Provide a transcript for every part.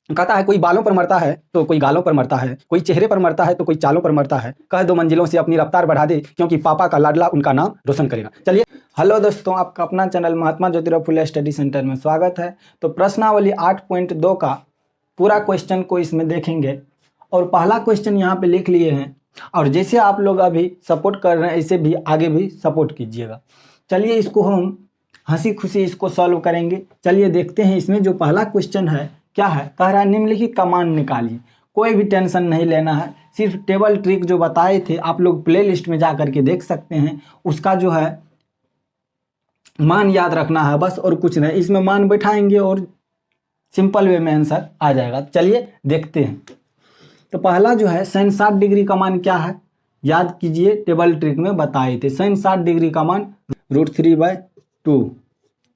कहता है कोई बालों पर मरता है तो कोई गालों पर मरता है, कोई चेहरे पर मरता है तो कोई चालों पर मरता है, कह दो मंजिलों से अपनी रफ्तार बढ़ा दे क्योंकि पापा का लाडला उनका नाम रोशन करेगा। चलिए, हेलो दोस्तों, आपका अपना channel Mahatma Jyotirao Phule study centre में स्वागत है। तो प्रश्नावली 8.2 का पूरा क्वेश्चन को इसमें देखेंगे और पहला क्वेश्चन यहाँ पे लिख लिए हैं और जैसे आप लोग अभी सपोर्ट कर रहे हैं ऐसे भी आगे भी सपोर्ट कीजिएगा। चलिए, इसको हम हंसी खुशी इसको सॉल्व करेंगे। चलिए देखते हैं इसमें जो पहला क्वेश्चन है क्या है। कह रहा है निम्नलिखित का मान निकालिए। कोई भी टेंशन नहीं लेना है, सिर्फ टेबल ट्रिक जो बताए थे आप लोग प्ले लिस्ट में जा करके देख सकते हैं, उसका जो है मान याद रखना है बस, और कुछ नहीं। इसमें मान बैठाएंगे और सिंपल वे में आंसर आ जाएगा। चलिए देखते हैं। तो पहला जो है sin 60 डिग्री का मान क्या है, याद कीजिए, टेबल ट्रिक में बताए थे। sin 60 डिग्री का मान √3/2।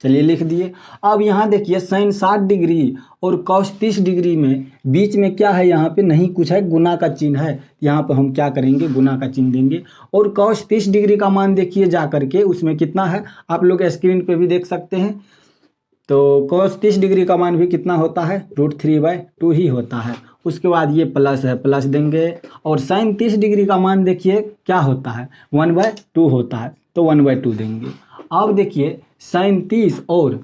चलिए लिख दिए। अब यहाँ देखिए sin 60 डिग्री और cos 30 डिग्री में बीच में क्या है, यहाँ पे नहीं कुछ है, गुना का चिन्ह है। यहाँ पे हम क्या करेंगे, गुना का चिन्ह देंगे। और cos 30 डिग्री का मान देखिए जा करके, उसमें कितना है आप लोग स्क्रीन पे भी देख सकते हैं। तो cos 30 डिग्री का मान भी कितना होता है, √3/2 ही होता है। उसके बाद ये प्लस है, प्लस देंगे। और sin 30 डिग्री का मान देखिए क्या होता है, 1/2 होता है, तो 1/2 देंगे। अब देखिए sin 30 और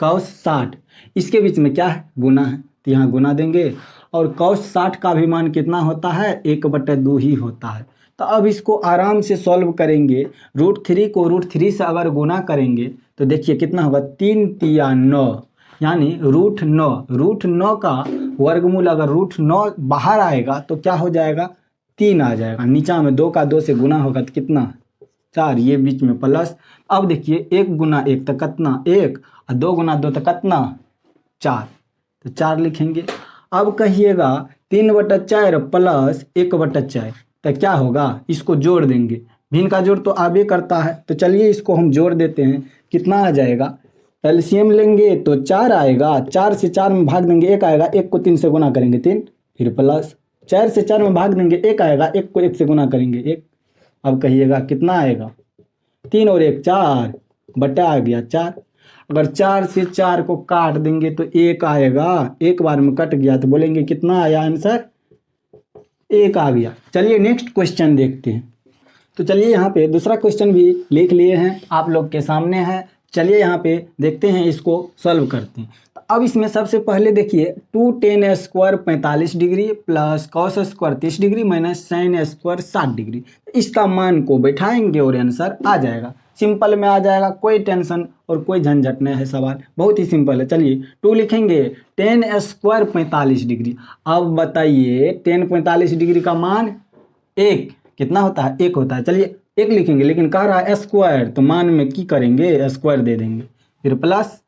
cos 60 इसके बीच में क्या है, गुना है, तो यहाँ गुना देंगे। और cos 60 का भी मान कितना होता है, 1/2 ही होता है। तो अब इसको आराम से सॉल्व करेंगे। √3 को √3 से अगर गुना करेंगे तो देखिए कितना होगा, 3 तिया 9, यानी √9 का वर्गमूल अगर √9 बाहर आएगा तो क्या हो जाएगा, 3 आ जाएगा। नीचा में 2 का 2 से गुना होगा तो कितना, 4, ये बीच में प्लस। अब देखिए 1 गुना 1 तो कितना 1, और 2 गुना 2 तो कितना 4, तो 4 लिखेंगे। अब कहिएगा 3/4 प्लस 1/4 तो क्या होगा, इसको जोड़ देंगे। भिन्न का जोड़ तो आबे करता है, तो चलिए इसको हम जोड़ देते हैं। कितना आ जाएगा, एलसीएम लेंगे तो 4 आएगा, 4 से 4 में भाग देंगे 1 आएगा, 1 को 3 से गुना करेंगे 3, फिर प्लस 4 से 4 में भाग देंगे 1 आएगा, 1 को 1 से गुना करेंगे 1। अब कहिएगा कितना आएगा, 3 और 1 4, बटा आ गया 4। अगर 4 से 4 को काट देंगे तो 1 आएगा, एक बार में कट गया तो बोलेंगे कितना आया आंसर, 1 आ गया। चलिए नेक्स्ट क्वेश्चन देखते हैं। तो चलिए यहाँ पे दूसरा क्वेश्चन भी लिख लिए हैं, आप लोग के सामने है। चलिए यहाँ पे देखते हैं, इसको सॉल्व करते हैं। तो अब इसमें सबसे पहले देखिए 2tan² 45 degree plus cos² 30 degree minus sin² 60 degree, इसका मान को बैठाएंगे और आंसर आ जाएगा। सिंपल में आ जाएगा, कोई टेंशन और कोई झंझट नहीं है, सवाल बहुत ही सिंपल है। चलिए 2 लिखेंगे, tan² 45 डिग्री। अब बताइए tan 45 डिग्री का मान 1 कितना होता है, 1 होता है। चलिए 1 लिखेंगे, लेकिन कह रहा है स्क्वायर, तो मान में की करेंगे, स्क्वायर दे देंगे, फिर प्लस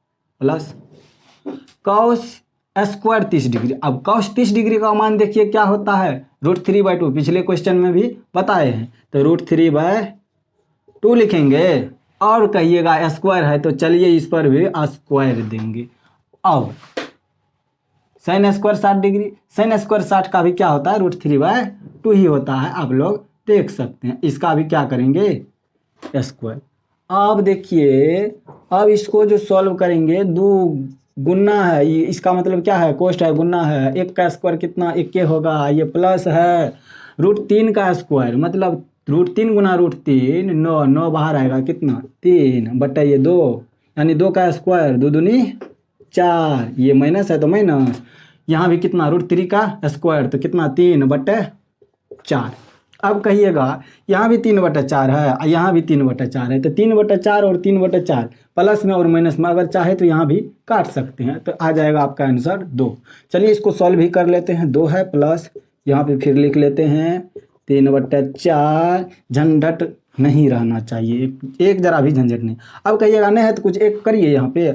cos² 30 डिग्री। अब cos 30 डिग्री का मान देखिए क्या होता है, √3/2, पिछले क्वेश्चन में भी बताए हैं। तो √3/2 लिखेंगे और कहिएगा स्क्वायर है, तो चलिए इस पर भी स्क्वायर देंगे। अब sin² 60 डिग्री, sin² 60 का भी क्या होता है, √3/2 ही होता है, आप लोग देख सकते हैं। इसका भी क्या करेंगे, स्क्वायर। अब देखिए, अब इसको जो सॉल्व करेंगे, 2 गुना है, ये इसका मतलब क्या है, कोष्ट है, गुना है। 1 का स्क्वायर कितना, 1 होगा, ये प्लस है √3 का स्क्वायर, मतलब √3 गुना √3 9 बाहर आएगा कितना, 3 बटा ये 2, यानी 2 का स्क्वायर, 2 दूनी 4, ये माइनस है तो माइनस, यहाँ भी कितना √3 का स्क्वायर, तो कितना 3/4। अब कहिएगा यहाँ भी 3/4 है, यहाँ भी 3/4 है, तो 3/4 और 3/4 प्लस में और माइनस में अगर चाहे तो यहाँ भी काट सकते हैं, तो आ जाएगा आपका आंसर 2। चलिए इसको सॉल्व भी कर लेते हैं। 2 है प्लस, यहाँ पे फिर लिख लेते हैं 3/4, झंझट नहीं रहना चाहिए, एक जरा भी झंझट नहीं। अब कहिएगा नहीं है तो कुछ एक करिए, यहाँ पे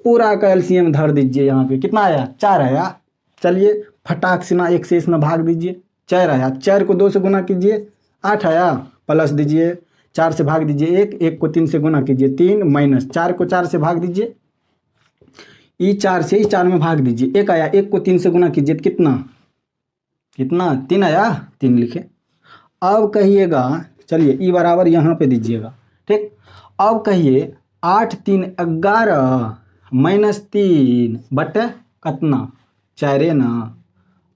पूरा का एलसीएम धर दीजिए। यहाँ पे कितना आया, 4 आया। चलिए फटाक से ना 1 से इसमें भाग दीजिए, 4 आया। 4 को 2 से गुना कीजिए, 8 आया, प्लस दीजिए, 4 से भाग दीजिए 1 को 3 से गुना कीजिए 3, माइनस 4 को 4 से भाग दीजिए, ई 4 से ई 4 में भाग दीजिए, 1 आया, 1 को 3 से गुना कीजिए तो कितना 3 आया, 3 लिखे। अब कहिएगा, चलिए ई बराबर यहाँ पे दीजिएगा, ठीक। अब कहिए 8 3 11 -3 बटे कितना चारे ना।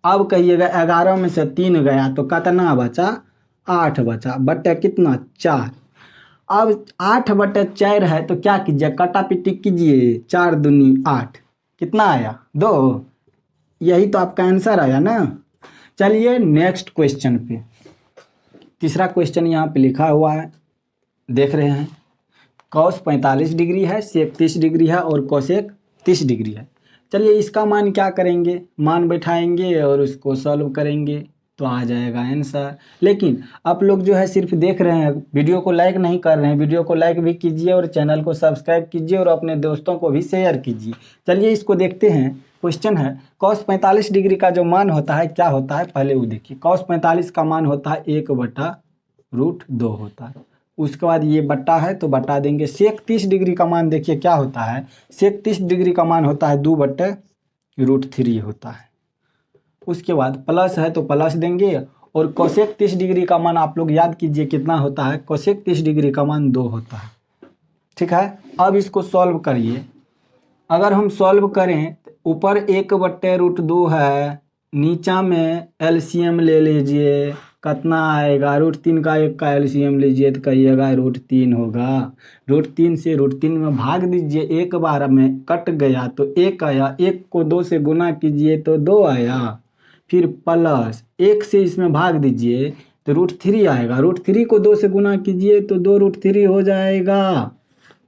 अब कहिएगा 11 में से 3 गया तो कितना बचा, 8 बचा, बटे कितना 4। अब 8/4 है तो क्या कीजिए, कटा पिटी कीजिए, 4 दूनी 8, कितना आया 2। यही तो आपका आंसर आया ना। चलिए नेक्स्ट क्वेश्चन पे, तीसरा क्वेश्चन यहाँ पे लिखा हुआ है, देख रहे हैं। कॉस 45 डिग्री है, सेक 30 डिग्री है और कोसेक 30 डिग्री है। चलिए इसका मान क्या करेंगे, मान बैठाएंगे और उसको सॉल्व करेंगे तो आ जाएगा आंसर। लेकिन आप लोग जो है सिर्फ देख रहे हैं, वीडियो को लाइक नहीं कर रहे हैं। वीडियो को लाइक भी कीजिए और चैनल को सब्सक्राइब कीजिए और अपने दोस्तों को भी शेयर कीजिए। चलिए इसको देखते हैं। क्वेश्चन है कॉस 45 डिग्री का जो मान होता है क्या होता है, पहले वो देखिए। कॉस 45 का मान होता है 1/√2 होता है। उसके बाद ये बट्टा है तो बटा देंगे। सेक 30 डिग्री का मान देखिए क्या होता है, सेक 30 डिग्री का मान होता है 2/√3 होता है। उसके बाद प्लस है तो प्लस देंगे। और कोसेक 30 डिग्री का मान आप लोग याद कीजिए कितना होता है, कोसेक 30 डिग्री का मान 2 होता है। ठीक है, अब इसको सॉल्व करिए। अगर हम सॉल्व करें तो ऊपर 1/√2 है, नीचा में एलसीएम ले लीजिए, कितना आएगा, √3 का 1 का एलसीएम लीजिए तो कहिएगा √3 होगा। √3 से √3 में भाग दीजिए, एक बार में कट गया तो 1 आया, 1 को 2 से गुना कीजिए तो 2 आया। फिर प्लस 1 से इसमें भाग दीजिए तो √3 आएगा, √3 को 2 से गुना कीजिए तो 2√3 हो जाएगा।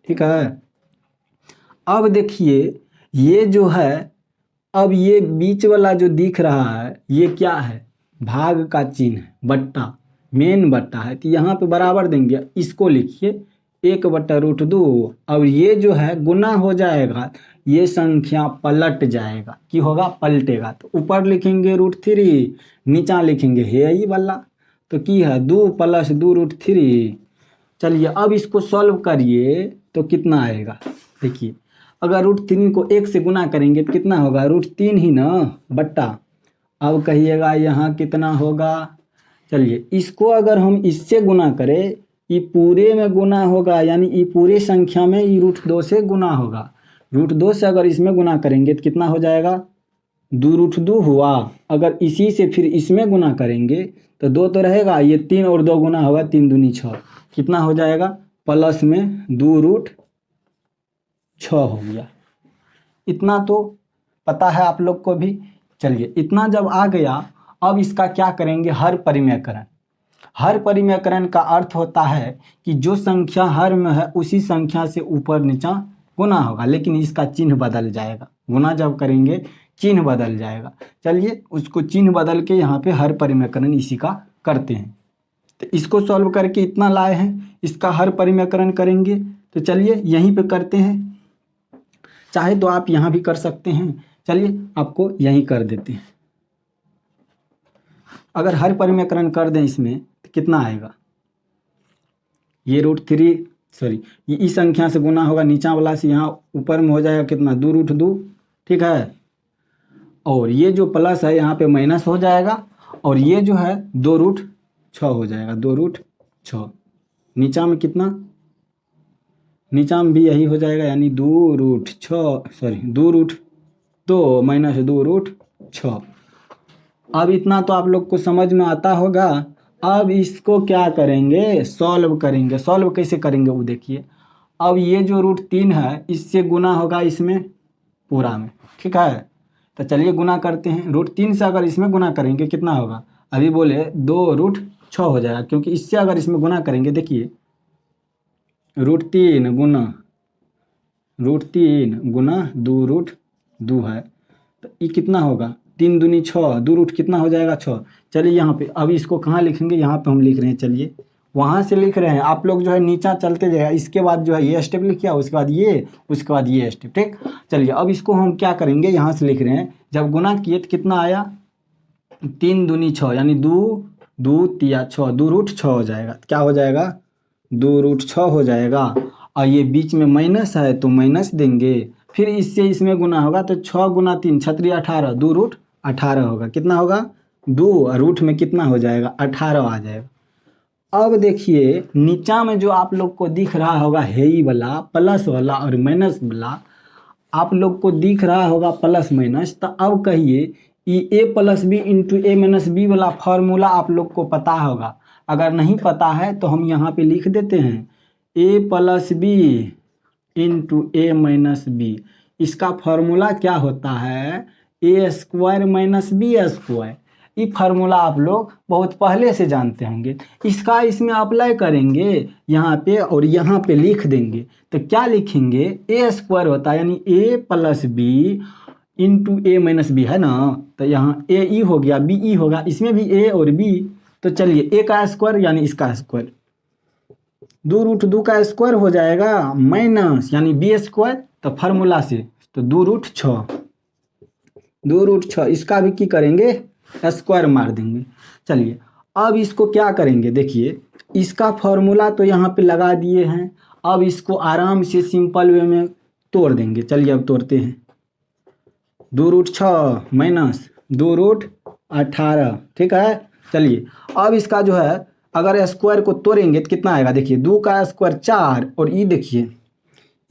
ठीक है, अब देखिए ये जो है, अब ये बीच वाला जो दिख रहा है ये क्या है, भाग का चिन्ह है, बट्टा, मेन बट्टा है। तो यहाँ पे बराबर देंगे, इसको लिखिए 1/√2। अब ये जो है गुना हो जाएगा, ये संख्या पलट जाएगा, कि होगा पलटेगा। तो ऊपर लिखेंगे √3, नीचा लिखेंगे है ही वाला, तो की है 2 + 2√3। चलिए अब इसको सॉल्व करिए तो कितना आएगा, देखिए अगर √3 को 1 से गुना करेंगे तो कितना होगा, √3 ही ना, बट्टा। अब कहिएगा यहाँ कितना होगा। चलिए इसको अगर हम इससे गुना करें, ये पूरे में गुना होगा, यानी ये पूरे संख्या में ये √2 से गुना होगा। √2 से अगर इसमें गुना करेंगे तो कितना हो जाएगा, 2√2 हुआ। अगर इसी से फिर इसमें गुना करेंगे तो 2 तो रहेगा, ये 3 और 2 गुना होगा, 3 दूनी 6, कितना हो जाएगा, प्लस में 2√6 हो गया। इतना तो पता है आप लोग को भी। चलिए इतना जब आ गया, अब इसका क्या करेंगे, हर परिमेयकरण। हर परिमेयकरण का अर्थ होता है कि जो संख्या हर में है उसी संख्या से ऊपर नीचा गुना होगा, लेकिन इसका चिन्ह बदल जाएगा। गुना जब करेंगे चिन्ह बदल जाएगा। चलिए उसको चिन्ह बदल के यहाँ पे हर परिमेयकरण इसी का करते हैं। तो इसको सॉल्व करके इतना लाए हैं, इसका हर परिमेयकरण करेंगे। तो चलिए यहीं पे करते हैं, चाहे तो आप यहाँ भी कर सकते हैं। चलिए आपको यहीं कर देते हैं। अगर हर परिमेयकरण कर दें इसमें तो कितना आएगा, ये √3 सॉरी ये इस संख्या से गुना होगा, नीचा वाला से यहाँ ऊपर में हो जाएगा कितना, 2√2। ठीक है, और ये जो प्लस है यहाँ पे माइनस हो जाएगा, और ये जो है 2√6 हो जाएगा, 2√6। नीचा में कितना, नीचा में भी यही हो जाएगा, यानी 2√6 सॉरी 2√2 माइनस 2√6। अब इतना तो आप लोग को समझ में आता होगा। अब इसको क्या करेंगे, सॉल्व करेंगे। सॉल्व कैसे करेंगे वो देखिए। अब ये जो √3 है इससे गुना होगा इसमें पूरा में। ठीक है, तो चलिए गुना करते हैं। √3 से अगर इसमें गुना करेंगे कितना होगा, अभी बोले 2√6 हो जाएगा, क्योंकि इससे अगर इसमें गुना करेंगे, देखिए √3 गुना 2√2 है तो ये कितना होगा, 3 दूनी 6, 2 कितना हो जाएगा 6। चलिए यहाँ पे अब इसको कहाँ लिखेंगे, यहाँ पे हम लिख रहे हैं। चलिए वहाँ से लिख रहे हैं, आप लोग जो है नीचा चलते जाएगा। इसके बाद जो है ये स्टेप लिखिए, उसके बाद ये, उसके बाद ये स्टेप। ठीक, चलिए अब इसको हम क्या करेंगे, यहाँ से लिख रहे हैं। जब गुना किए तो कितना आया, 3 दूनी 6, यानी 2 तिया 6, 2√6 हो जाएगा। क्या हो जाएगा, 2√6 हो जाएगा। और ये बीच में माइनस है तो माइनस देंगे, फिर इससे इसमें गुना होगा तो 6 गुना 3 छत्री 18, 2√18 होगा। कितना होगा, 2 और रूट में कितना हो जाएगा, 18 आ जाएगा। अब देखिए नीचा में जो आप लोग को दिख रहा होगा है ही वाला, प्लस वाला और माइनस वाला, आप लोग को दिख रहा होगा प्लस माइनस, तो अब कहिए ए प्लस बी इंटू ए माइनस बी वाला फॉर्मूला आप लोग को पता होगा। अगर नहीं पता है तो हम यहाँ पे लिख देते हैं ए प्लस बी इंटू ए माइनस बी। इसका फॉर्मूला क्या होता है, ए स्क्वायर माइनस बी स्क्वायर। ये फार्मूला आप लोग बहुत पहले से जानते होंगे। इसका इसमें अप्लाई करेंगे यहाँ पे और यहाँ पे लिख देंगे, तो क्या लिखेंगे, ए स्क्वायर होता है यानी ए प्लस बी इंटू ए माइनस बी है ना, तो यहाँ ए ई हो गया बी ई होगा, इसमें भी ए और बी। तो चलिए ए का स्क्वायर यानी इसका स्क्वायर, 2√2 का स्क्वायर हो जाएगा माइनस यानी बी स्क्वायर, तो फार्मूला से तो 2√6, 2√6 इसका भी की करेंगे स्क्वायर मार देंगे। चलिए अब इसको क्या करेंगे, देखिए इसका फॉर्मूला तो यहाँ पे लगा दिए हैं, अब इसको आराम से सिंपल वे में तोड़ देंगे। चलिए अब तोड़ते हैं, 2√6 माइनस 2√18, ठीक है। चलिए अब इसका जो है अगर स्क्वायर को तोड़ेंगे तो कितना आएगा, देखिए 2 का स्क्वायर 4 और ये देखिए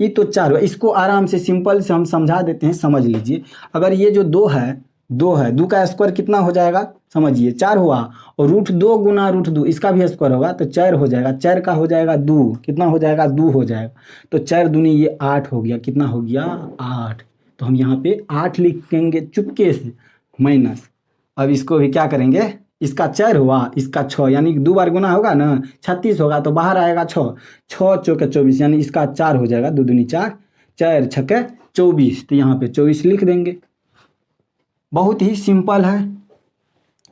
ये तो 4 हुआ। इसको आराम से सिंपल से हम समझा देते हैं, समझ लीजिए। अगर ये जो 2 है 2 का स्क्वायर कितना हो जाएगा, समझिए 4 हुआ, और √2 गुना √2 इसका भी स्क्वायर होगा तो 4 हो जाएगा, 4 का हो जाएगा 2, कितना हो जाएगा 2 हो जाएगा, तो 4 दूनी ये 8 हो गया, कितना हो गया 8। तो हम यहाँ पे 8 लिखेंगे चुपके से माइनस। अब इसको भी क्या करेंगे, इसका 4 हुआ इसका 6 यानी 2 बार गुना होगा ना, 36 होगा तो बाहर आएगा 6, 6 चौके 24 यानी इसका 4 हो जाएगा, 2 दूनी 4, 4 छक्के 24, तो यहाँ पे 24 लिख देंगे। बहुत ही सिंपल है,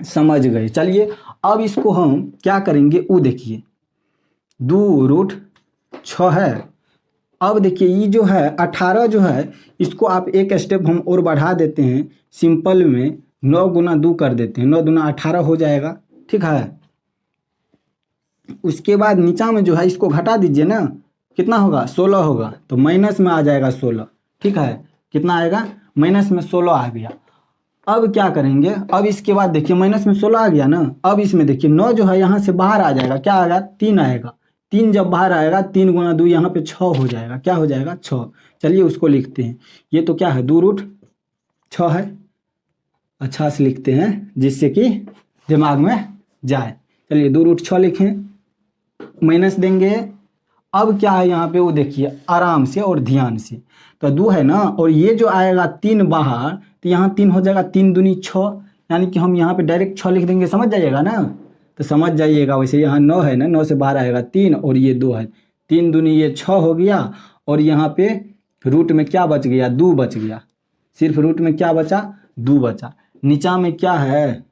समझ गए। चलिए अब इसको हम क्या करेंगे, वो देखिए 2√6 है। अब देखिए ये जो है 18 जो है, इसको आप एक स्टेप हम और बढ़ा देते हैं, सिंपल में 9 गुना 2 कर देते हैं, 9 दूना 18 हो जाएगा, ठीक है। उसके बाद नीचा में जो है इसको घटा दीजिए ना, कितना होगा 16 होगा, तो माइनस में आ जाएगा 16, ठीक है। कितना आएगा, माइनस में 16 आ गया। अब क्या करेंगे, अब इसके बाद देखिए माइनस में 16 आ गया ना, अब इसमें देखिए 9 जो है यहाँ से बाहर आ जाएगा, क्या आएगा 3 आएगा, 3 जब बाहर आएगा 3 गुना 2 यहाँ पे 6 हो जाएगा, क्या हो जाएगा 6। चलिए उसको लिखते हैं, ये तो क्या है 2√6 है, अच्छा से लिखते हैं जिससे कि दिमाग में जाए। चलिए 2√6 लिखें, माइनस देंगे। अब क्या है यहाँ पे वो देखिए आराम से और ध्यान से, तो 2 है ना, और ये जो आएगा 3 बाहर, तो यहाँ 3 हो जाएगा, 3 दूनी 6, यानी कि हम यहाँ पे डायरेक्ट 6 लिख देंगे, समझ जाइएगा ना, तो समझ जाइएगा। वैसे यहाँ 9 है ना, 9 से बाहर आएगा 3 और ये 2 है, 3 दूनी ये 6 हो गया, और यहाँ पे रूट में क्या बच गया 2 बच गया, सिर्फ रूट में क्या बचा 2 बचा। नीचा में क्या है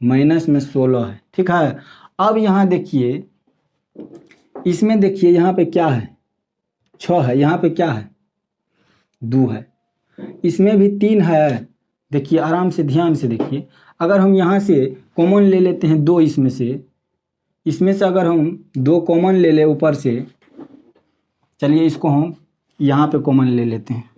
माइनस में 16 है, ठीक है। अब यहाँ देखिए इसमें देखिए यहाँ पे क्या है 6 है, यहाँ पे क्या है 2 है, इसमें भी 3 है। देखिए आराम से ध्यान से देखिए, अगर हम यहाँ से कॉमन ले लेते हैं 2, इसमें से अगर हम 2 कॉमन ले ले ऊपर से, चलिए इसको हम यहाँ पे कॉमन ले लेते हैं,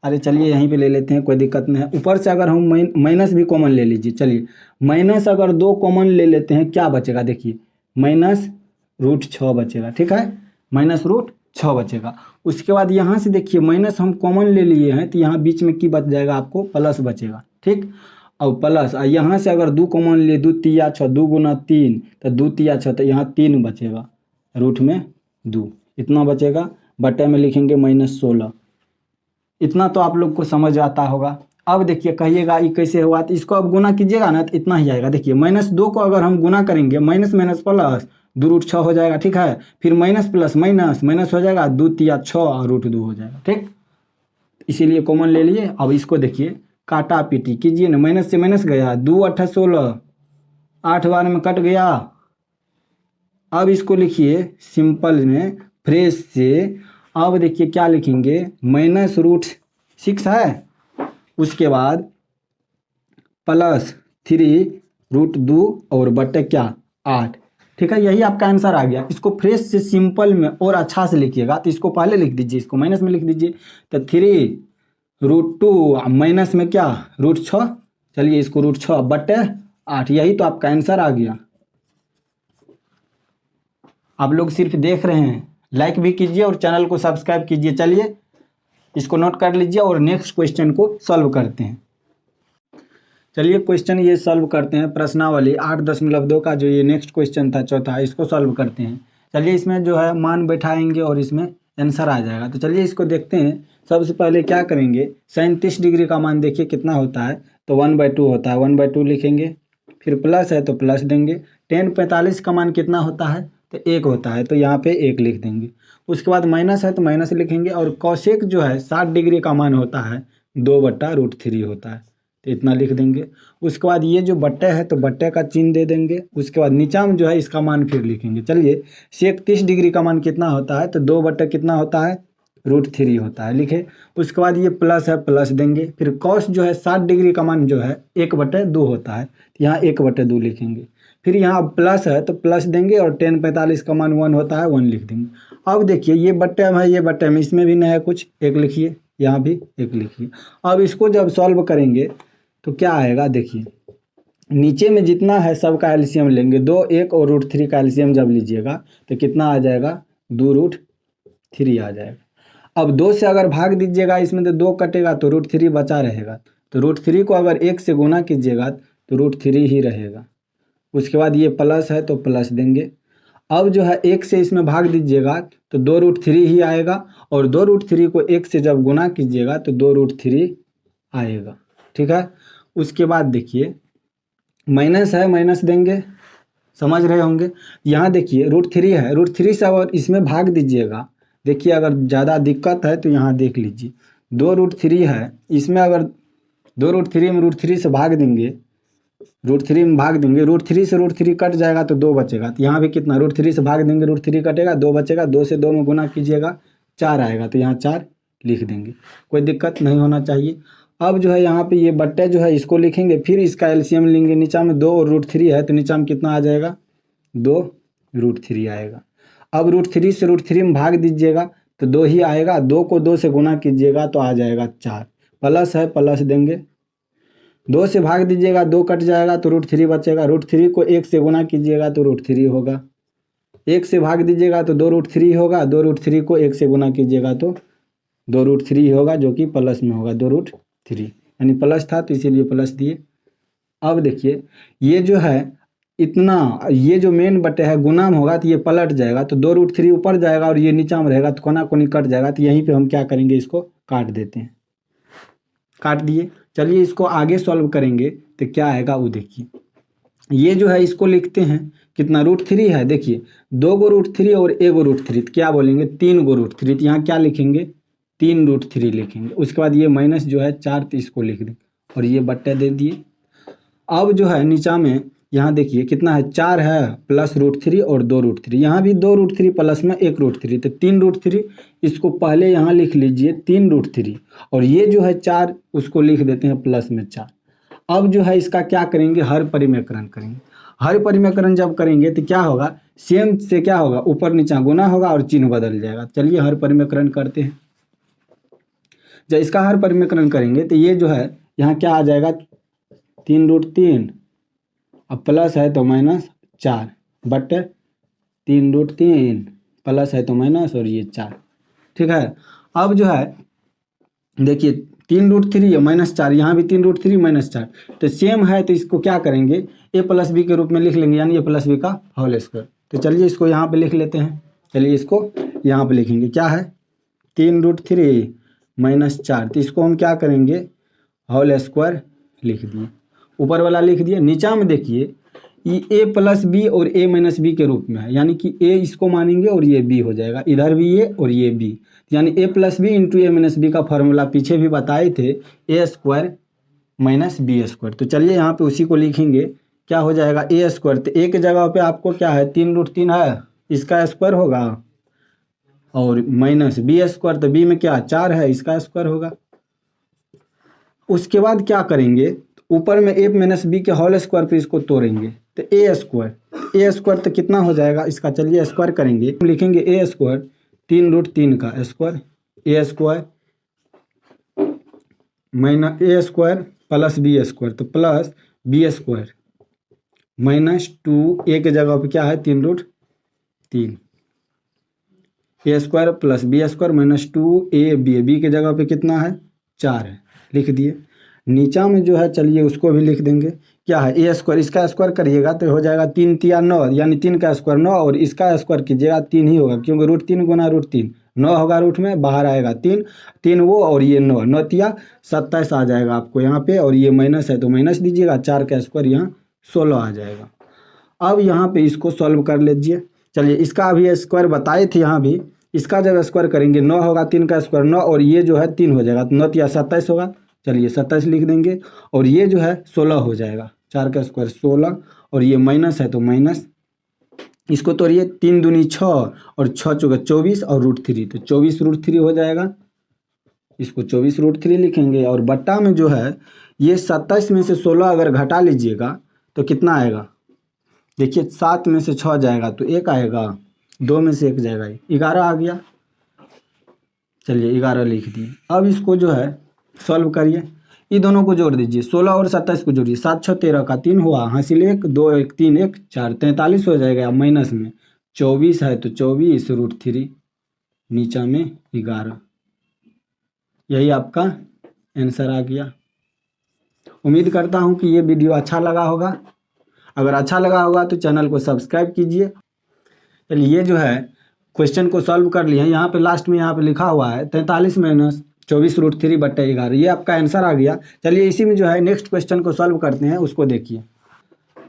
अरे चलिए यहीं पे ले लेते हैं, कोई दिक्कत नहीं है। ऊपर से अगर हम माइनस भी कॉमन ले लीजिए, चलिए माइनस अगर 2 कॉमन ले लेते हैं क्या बचेगा, देखिए -√6 बचेगा, ठीक है, -√6 बचेगा। उसके बाद यहाँ से देखिए माइनस हम कॉमन ले लिए हैं, तो यहाँ बीच में की बच जाएगा आपको प्लस बचेगा, ठीक। और प्लस यहाँ से अगर 2 कॉमन ले, 2 तिया 6, 2 गुना 3, तो 2 तिया 6, तो यहाँ 3 बचेगा, रूट में 2 इतना बचेगा, बटे में लिखेंगे -16। इतना तो आप लोग को समझ आता होगा। अब देखिए कहिएगा ये कैसे हुआ, तो इसको अब गुना कीजिएगा ना तो इतना ही आएगा। देखिए -2 को अगर हम गुना करेंगे, माइनस माइनस प्लस 2√6 हो जाएगा, ठीक है। फिर माइनस प्लस माइनस माइनस हो जाएगा, 2 तिया 6 और √2 हो जाएगा, ठीक। इसीलिए कॉमन ले लिए। अब इसको देखिए काटा पीटी कीजिए ना, माइनस से माइनस गया, 2 8 16, 8 बार में कट गया। अब इसको लिखिए सिंपल में फ्रेश से, अब देखिए क्या लिखेंगे -√6 है, उसके बाद +3√2 और बटे क्या 8, ठीक है। यही आपका आंसर आ गया। इसको फ्रेश से सिंपल में और अच्छा से लिखिएगा, तो इसको पहले लिख दीजिए, इसको माइनस में लिख दीजिए, तो 3√2 माइनस में क्या √6, चलिए इसको √6 बटे 8, यही तो आपका आंसर आ गया। आप लोग सिर्फ देख रहे हैं, लाइक भी कीजिए और चैनल को सब्सक्राइब कीजिए। चलिए इसको नोट कर लीजिए और नेक्स्ट क्वेश्चन को सॉल्व करते हैं। चलिए क्वेश्चन ये सॉल्व करते हैं। प्रश्नावली 8.2 का जो ये नेक्स्ट क्वेश्चन था चौथा, इसको सॉल्व करते हैं। चलिए इसमें जो है मान बैठाएंगे और इसमें आंसर आ जाएगा। तो चलिए इसको देखते हैं। सबसे पहले क्या करेंगे, 37 डिग्री का मान देखिए कितना होता है, तो 1/2 होता है, 1/2 लिखेंगे। फिर प्लस है तो प्लस देंगे। tan 45 का मान कितना होता है, तो 1 होता है, तो यहाँ पे 1 लिख देंगे। उसके बाद माइनस है तो माइनस लिखेंगे। और कौशिक जो है 60 डिग्री का मान होता है 2/√3 होता है, तो इतना लिख देंगे। उसके बाद ये जो बट्टे है तो बट्टे का चिन्ह दे देंगे। उसके बाद नीचा में जो है इसका मान फिर लिखेंगे। चलिए 31 डिग्री का मान कितना होता है, तो 2 कितना होता है, √3 होता है, लिखे। उसके बाद ये प्लस है, प्लस देंगे। फिर कॉस जो है 60 डिग्री का मान जो है 1/2 होता है, तो यहाँ 1/2 लिखेंगे। फिर यहाँ प्लस है तो प्लस देंगे और tan 45 का मान 1 होता है, 1 लिख देंगे। अब देखिए ये बट्टे में है, ये बट्टे में, इसमें भी नहीं है कुछ, 1 लिखिए, यहाँ भी 1 लिखिए। अब इसको जब सॉल्व करेंगे तो क्या आएगा, देखिए नीचे में जितना है सब का एलसीएम लेंगे। 2, 1 और √3 का एलसीएम जब लीजिएगा तो कितना आ जाएगा, 2√3 आ जाएगा। अब 2 से अगर भाग दीजिएगा इसमें तो 2 कटेगा तो √3 बचा रहेगा। तो √3 को अगर 1 से गुना कीजिएगा तो √3 ही रहेगा। उसके बाद ये प्लस है तो प्लस देंगे। अब जो है 1 से इसमें भाग दीजिएगा तो 2√3 ही आएगा। और 2√3 को 1 से जब गुना कीजिएगा तो 2√3 आएगा, ठीक है। उसके बाद देखिए माइनस है, माइनस देंगे, समझ रहे होंगे। यहाँ देखिए √3 है, √3 से अगर इसमें भाग दीजिएगा, देखिए अगर ज़्यादा दिक्कत है तो यहाँ देख लीजिए 2√3 है, इसमें अगर 2√3 में √3 से भाग देंगे, √3 में भाग देंगे, √3 से √3 कट जाएगा तो 2 बचेगा। तो यहाँ भी कितना, √3 से भाग देंगे, √3 कटेगा, 2 बचेगा। 2 से 2 में गुना कीजिएगा 4 आएगा, तो यहाँ 4 लिख देंगे, कोई दिक्कत नहीं होना चाहिए। अब जो है यहाँ पे ये बट्टे जो है इसको लिखेंगे, फिर इसका एलसीएम लेंगे। नीचा में 2 और √3 है तो नीचा में कितना आ जाएगा, 2√3 आएगा। अब √3 से √3 में भाग दीजिएगा तो 2 ही आएगा। 2 को 2 से गुना कीजिएगा तो आ जाएगा 4। प्लस है, प्लस देंगे। 2 से भाग दीजिएगा, 2 कट जाएगा तो √3 बचेगा। √3 को 1 से गुना कीजिएगा तो √3 होगा। 1 से भाग दीजिएगा तो 2√3 होगा। 2√3 को 1 से गुना कीजिएगा तो 2√3 होगा, जो कि प्लस में होगा, 2√3 यानी प्लस था तो इसीलिए प्लस दिए। अब देखिए ये जो है इतना, ये जो मेन बटे है गुना में होगा तो ये पलट जाएगा, तो 2√3 ऊपर जाएगा और ये नीचा में रहेगा तो कोना कोनी कट जाएगा। तो यहीं पे हम क्या करेंगे, इसको काट देते हैं, काट दिए। चलिए इसको आगे सॉल्व करेंगे तो क्या आएगा वो देखिए। ये जो है इसको लिखते हैं, कितना, √3 है, देखिए 2 गो √3 और 1 गो √3, तो क्या बोलेंगे, 3 गो √3। तो यहाँ क्या लिखेंगे, 3√3 लिखेंगे। उसके बाद ये माइनस जो है 4, तो इसको लिख दें और ये बट्टे दे दिए। अब जो है नीचा में यहाँ देखिए कितना है, 4 है प्लस √3 और 2√3, यहाँ भी 2√3 प्लस में 1√3, तो 3√3। इसको पहले यहाँ लिख लीजिए 3√3 और ये जो है 4 उसको लिख देते हैं प्लस में 4। अब जो है इसका क्या करेंगे, हर परिमेकरण करेंगे। हर परिमेकरण जब करेंगे तो क्या होगा, सेम से क्या होगा, ऊपर नीचा गुना होगा और चिन्ह बदल जाएगा। चलिए हर परिमेकरण करते हैं। जब इसका हर परिमेकरण करेंगे तो ये जो है यहाँ क्या आ जाएगा, 3√3, अब प्लस है तो -4 बट 3√3 प्लस है तो माइनस और ये 4, ठीक है। अब जो है देखिए 3√3 -4, यहाँ भी 3√3 -4, तो सेम है तो इसको क्या करेंगे, a + b के रूप में लिख लेंगे, यानी a + b का होल स्क्वायर। तो चलिए इसको यहाँ पे लिख लेते हैं। चलिए इसको यहाँ पे लिखेंगे, क्या है 3√3 -4, तो इसको हम क्या करेंगे, होल स्क्वायर लिख दिए, ऊपर वाला लिख दिए। नीचा में देखिए ये a + b और a - b के रूप में है, यानी कि a इसको मानेंगे और ये b हो जाएगा, इधर भी a और ये b, यानी a + b × a - b का फॉर्मूला पीछे भी बताए थे, a² - b²। तो चलिए यहाँ पे उसी को लिखेंगे, क्या हो जाएगा a², तो a के जगह पे आपको क्या है 3√3 है, इसका स्क्वायर होगा, और -b², तो b में क्या 4 है, इसका स्क्वायर होगा। उसके बाद क्या करेंगे, ऊपर में a - b के होल स्क्वायर पे इसको तोड़ेंगे, तो a² तो कितना हो जाएगा इसका, चलिए स्क्वायर करेंगे, लिखेंगे a², 3√3 का स्क्वायर, a² प्लस b², तो प्लस b² -2, a के जगह पे क्या है 3√3, a square plus b square minus 2ab, b की जगह पे कितना है 4 है, लिख दिए। नीचा में जो है चलिए उसको भी लिख देंगे, क्या है ए स्क्वायर, इसका स्क्वायर करिएगा तो हो जाएगा 3 तिया 9, यानी 3 का स्क्वायर 9, और इसका स्क्वायर कीजिएगा 3 ही होगा, क्योंकि √3 गुना √3 9 होगा, रूट में बाहर आएगा 3, 3 वो और ये 9, 9 तिया 27 आ जाएगा आपको यहाँ पे, और ये माइनस है तो माइनस दीजिएगा, 4 का स्क्वायर यहाँ 16 आ जाएगा। अब यहाँ पे इसको सॉल्व कर लीजिए। चलिए इसका अभी स्क्वायर बताए थे यहाँ भी, इसका जब स्क्वायर करेंगे 9 होगा, 3 का स्क्वायर 9, और ये जो है 3 हो जाएगा, तो 9 तिया 27 होगा, चलिए 27 लिख देंगे, और ये जो है 16 हो जाएगा, 4 का स्क्वायर 16, और ये माइनस है तो माइनस, इसको तोड़िए, 3 दूनी 6 और 6 चौके 24 और √3, तो 24 √3 हो जाएगा, इसको 24 √3 लिखेंगे। और बट्टा में जो है ये 27 में से 16 अगर घटा लीजिएगा तो कितना आएगा, देखिए 7 में से 6 जाएगा तो 1 आएगा, 2 में से 1 जाएगा, 11 आ गया, चलिए 11 लिख दिए। अब इसको जो है सॉल्व करिए, ये दोनों को जोड़ दीजिए, 16 और 27 को जोड़िए, 7 6 13 का 3 हुआ, हासिल 1 2 1 3 1 4, 43 हो जाएगा। अब माइनस में 24 है तो 24 √3, नीचा में 11, यही आपका आंसर आ गया। उम्मीद करता हूँ कि ये वीडियो अच्छा लगा होगा, अगर अच्छा लगा होगा तो चैनल को सब्सक्राइब कीजिए। चलिए ये जो है क्वेश्चन को सॉल्व कर लिए, यहाँ पे लास्ट में यहाँ पे लिखा हुआ है 43 माइनस 24 √3 बट्टे 11, ये आपका आंसर आ गया। चलिए इसी में जो है नेक्स्ट क्वेश्चन को सॉल्व करते हैं, उसको देखिए।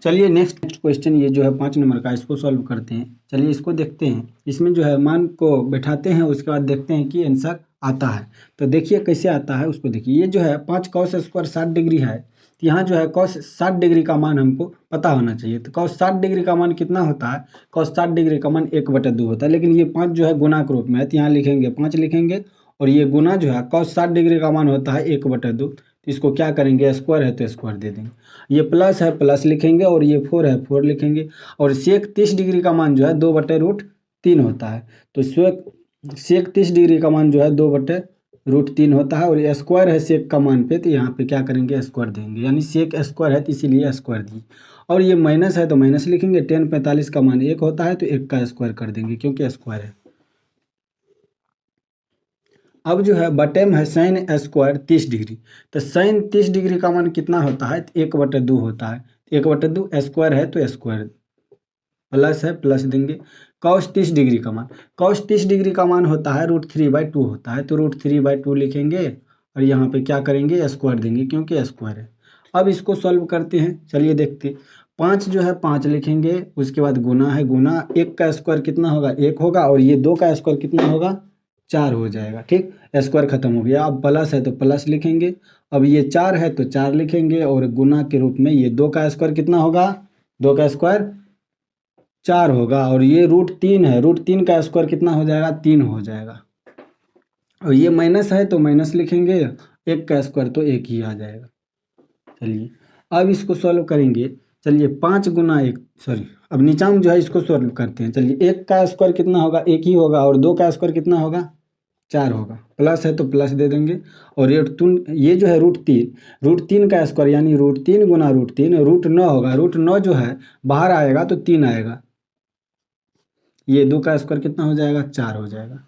चलिए नेक्स्ट क्वेश्चन ये जो है 5 नंबर का, इसको सॉल्व करते हैं। चलिए इसको देखते हैं, इसमें जो है मान को बैठाते हैं, उसके बाद देखते हैं कि आंसर आता है। तो देखिए कैसे आता है उसको देखिए, ये जो है 5 cos स्क्वायर 60 डिग्री है, तो यहाँ जो है cos 60 डिग्री का मान हमको पता होना चाहिए। तो cos 60 डिग्री का मान कितना होता है, cos 60 डिग्री का मान 1/2 होता है, लेकिन ये 5 जो है गुना के रूप में है, तो यहाँ लिखेंगे 5 लिखेंगे, और ये गुना जो है cos 60 डिग्री का मान होता है 1/2, तो इसको क्या करेंगे, स्क्वायर है तो स्क्वायर दे देंगे, ये प्लस है प्लस लिखेंगे, और ये 4 है 4 लिखेंगे, और सेक 30 डिग्री का मान जो है 2/√3 होता है, तो सेक 30 डिग्री का मान जो है 2/√3 होता है, और ये स्क्वायर है सेक का मान पे, तो यहाँ पे क्या करेंगे, स्क्वायर देंगे, यानी सेक स्क्वायर है तो इसीलिए स्क्वायर दिए। और ये माइनस है तो माइनस लिखेंगे, 10 45 का मान 1 होता है तो 1 का स्क्वायर कर देंगे क्योंकि स्क्वायर है। अब जो है बटे में है साइन स्क्वायर 30 डिग्री, तो साइन 30 डिग्री का मान कितना होता है, 1/2 होता है, 1/2 स्क्वायर है तो स्क्वायर, प्लस है प्लस देंगे। कॉस 30 डिग्री का मान, कॉस 30 डिग्री का मान होता है √3/2 होता है, तो √3/2 लिखेंगे, और यहाँ पे क्या करेंगे, स्क्वायर देंगे क्योंकि स्क्वायर है। अब इसको सॉल्व करते हैं, चलिए देखते। 5 जो है 5 लिखेंगे, उसके बाद गुना है गुना, 1 का स्क्वायर कितना होगा 1 होगा, और ये 2 का स्क्वायर कितना होगा 4 हो जाएगा, ठीक, स्क्वायर खत्म हो गया। अब प्लस है तो प्लस लिखेंगे, अब ये 4 है तो 4 लिखेंगे, और गुना के रूप में ये 2 का स्क्वायर कितना होगा, 2 का स्क्वायर 4 होगा, और ये √3 है, √3 का स्क्वायर कितना हो जाएगा 3 हो जाएगा, और ये माइनस है तो माइनस लिखेंगे, 1 का स्क्वायर तो 1 ही आ जाएगा। चलिए अब इसको सॉल्व करेंगे, चलिए 5 गुना 1, सॉरी अब नीचा में जो है इसको सॉल्व करते हैं। चलिए 1 का स्क्वायर कितना होगा 1 ही होगा, और 2 का स्क्वायर कितना होगा 4 होगा, प्लस है तो प्लस दे देंगे, और ये जो है √3 का स्क्वायर यानी √3 गुना √3 √9 होगा, √9 जो है बाहर आएगा तो 3 आएगा, ये 2 का स्क्वायर कितना हो जाएगा 4 हो जाएगा।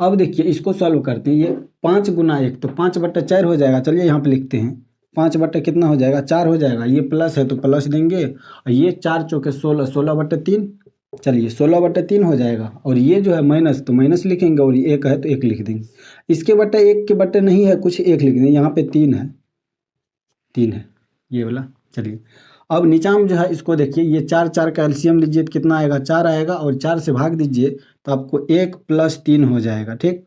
अब देखिए इसको सॉल्व करते हैं, ये 5 गुना 1 तो 5/4 हो जाएगा, चलिए यहाँ पे लिखते हैं, 5 बट्टे कितना हो जाएगा 4 हो जाएगा, ये प्लस है तो प्लस देंगे, और ये 4 चौके 16, 16/3, चलिए 16/3 हो जाएगा, और ये जो है माइनस तो माइनस लिखेंगे, और ये 1 है तो 1 लिख देंगे, इसके बट्टे 1 के बट्टे नहीं है कुछ, 1 लिख देंगे, यहाँ पे 3 है, 3 है ये वाला। चलिए अब नीचा में जो है इसको देखिए, ये 4 4 का एलसीएम लीजिए तो कितना आएगा 4 आएगा, और 4 से भाग दीजिए तो आपको 1 + 3 हो जाएगा, ठीक।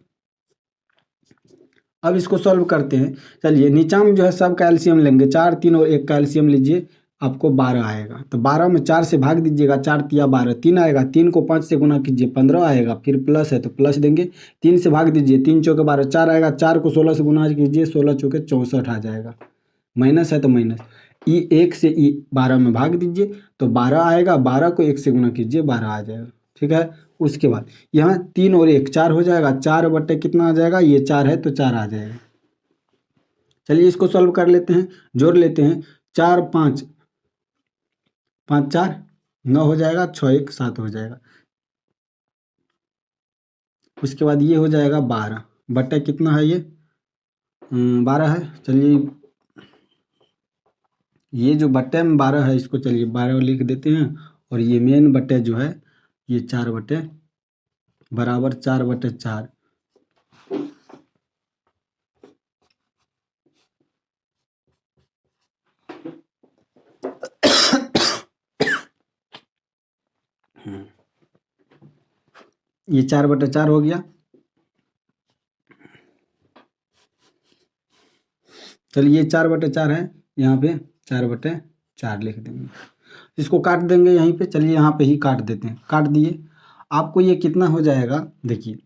अब इसको सॉल्व करते हैं, चलिए नीचा में जो है सब का एलसीएम लेंगे, 4 3 और 1 का एलसीएम लीजिए, आपको 12 आएगा, तो 12 में 4 से भाग दीजिएगा, 4 तिया 12, 3 आएगा, 3 को 5 से गुना कीजिए 15 आएगा, फिर प्लस है तो प्लस देंगे, 3 से भाग दीजिए, 3 चौके 12 4 आएगा, 4 को 16 से गुना कीजिए, 16 चौके 64 आ जाएगा, माइनस है तो माइनस, 1 से 12 में भाग दीजिए तो 12 आएगा, 12 को 1 से गुना कीजिए 12 आ जाएगा, ठीक है। उसके बाद यहाँ 3 और 1 4 हो जाएगा, 4 बट्टे कितना आ जाएगा, ये 4 है तो 4 आ जाएगा। चलिए इसको सॉल्व कर लेते हैं, जोड़ लेते हैं, 4 5 5 4 9 हो जाएगा, 6 1 7 हो जाएगा। उसके बाद ये हो जाएगा 12 बट्टा कितना है ये 12 है। चलिए ये जो बट्टे में 12 है इसको चलिए 12 लिख देते हैं और ये मेन बट्टे जो है ये 4 बट्टे बराबर 4/4। ये 4/4 हो गया। चलिए 4/4 है, यहाँ पे 4/4 लिख देंगे, इसको काट देंगे यहीं पे। चलिए यहाँ पे ही काट देते हैं, काट दिए। आपको ये कितना हो जाएगा देखिए,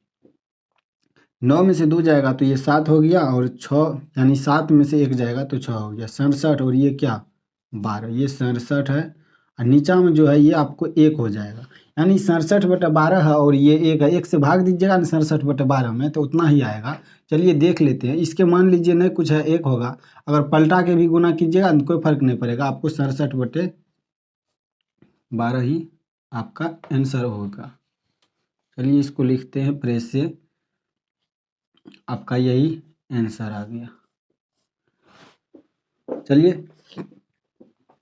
9 में से 2 जाएगा तो ये 7 हो गया और 6 यानी 7 में से 1 जाएगा तो 6 हो गया 67 और ये क्या 12, ये 67 है। और नीचा में जो है ये आपको 1 हो जाएगा, यानी 67/12 है और ये 1 है। 1 से भाग दीजिएगा ना 67/12 में तो उतना ही आएगा। चलिए देख लेते हैं, इसके मान लीजिए नहीं कुछ है 1 होगा, अगर पलटा के भी गुना कीजिएगा तो कोई फर्क नहीं पड़ेगा, आपको 67/12 ही आपका आंसर होगा। चलिए इसको लिखते हैं प्रेस से, आपका यही आंसर आ गया।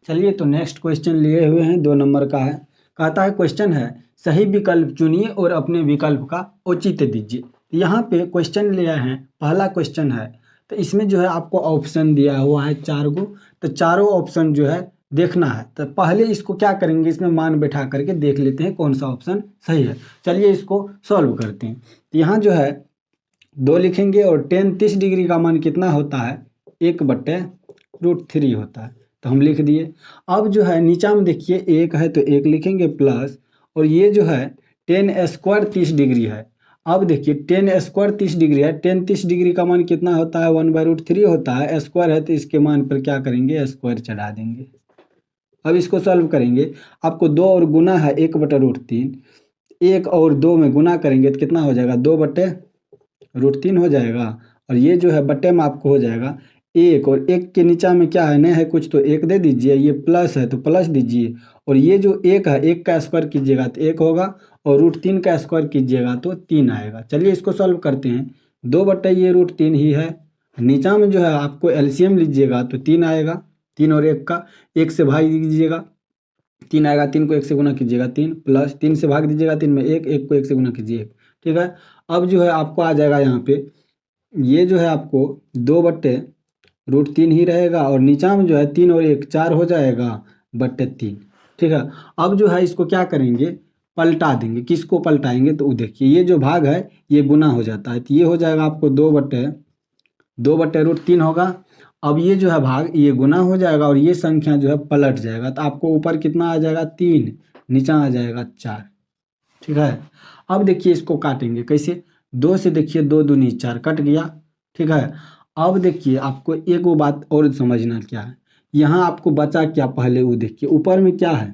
चलिए तो नेक्स्ट क्वेश्चन लिए हुए हैं, 2 नंबर का है। कहता है क्वेश्चन है सही विकल्प चुनिए और अपने विकल्प का औचित्य दीजिए। यहाँ पे क्वेश्चन लिया है, पहला क्वेश्चन है तो इसमें जो है आपको ऑप्शन दिया हुआ है 4 गो, तो चारों ऑप्शन जो है देखना है। तो पहले इसको क्या करेंगे, इसमें मान बैठा करके देख लेते हैं कौन सा ऑप्शन सही है। चलिए इसको सॉल्व करते हैं। तो यहाँ जो है 2 लिखेंगे और tan 30 डिग्री का मान कितना होता है 1/√3 होता है, तो हम लिख दिए। अब जो है नीचा में देखिए 1 है तो 1 लिखेंगे प्लस, और ये जो है tan² 30 डिग्री है। अब देखिए tan² 30 डिग्री है, tan 30 डिग्री का मान कितना होता है 1/√3 होता है, स्क्वायर है तो इसके मान पर क्या करेंगे स्क्वायर चढ़ा देंगे। अब इसको सॉल्व करेंगे, आपको 2 और गुना है 1/√3, 1 और 2 में गुना करेंगे तो कितना हो जाएगा 2/√3 हो जाएगा, और ये जो है बट्टे में आपको हो जाएगा 1, और 1 के नीचा में क्या है नहीं है कुछ तो 1 दे दीजिए, ये प्लस है तो प्लस दीजिए, और ये जो 1 है 1 का स्क्वायर कीजिएगा तो 1 होगा, और √3 का स्क्वायर कीजिएगा तो 3 आएगा। चलिए इसको सॉल्व करते हैं, 2/√3 ही है। नीचा में जो है आपको एलसीएम लीजिएगा तो 3 आएगा, 3 और 1 का 1 से भाग दीजिएगा 3 आएगा, 3 को 1 से गुना कीजिएगा 3, प्लस 3 से भाग दीजिएगा 3 में 1, 1 को 1 से गुना कीजिए 1, ठीक है। अब जो है आपको आ जाएगा यहाँ पे, ये जो है आपको 2/√3 ही रहेगा, और नीचा में जो है 3 और 1 4 हो जाएगा /3, ठीक है। अब जो है इसको क्या करेंगे पलटा देंगे, किसको पलटाएंगे तो देखिए ये जो भाग है ये गुना हो जाता है, तो ये हो जाएगा आपको 2/√3 होगा। अब ये जो है भाग ये गुना हो जाएगा और ये संख्या जो है पलट जाएगा, तो आपको ऊपर कितना आ जाएगा 3, नीचा आ जाएगा 4, ठीक है। अब देखिए इसको काटेंगे कैसे, 2 से देखिए 2 दूनी 4 कट गया, ठीक है। अब देखिए आपको एक वो बात और समझना क्या है, यहाँ आपको बचा क्या पहले वो देखिए, ऊपर में क्या है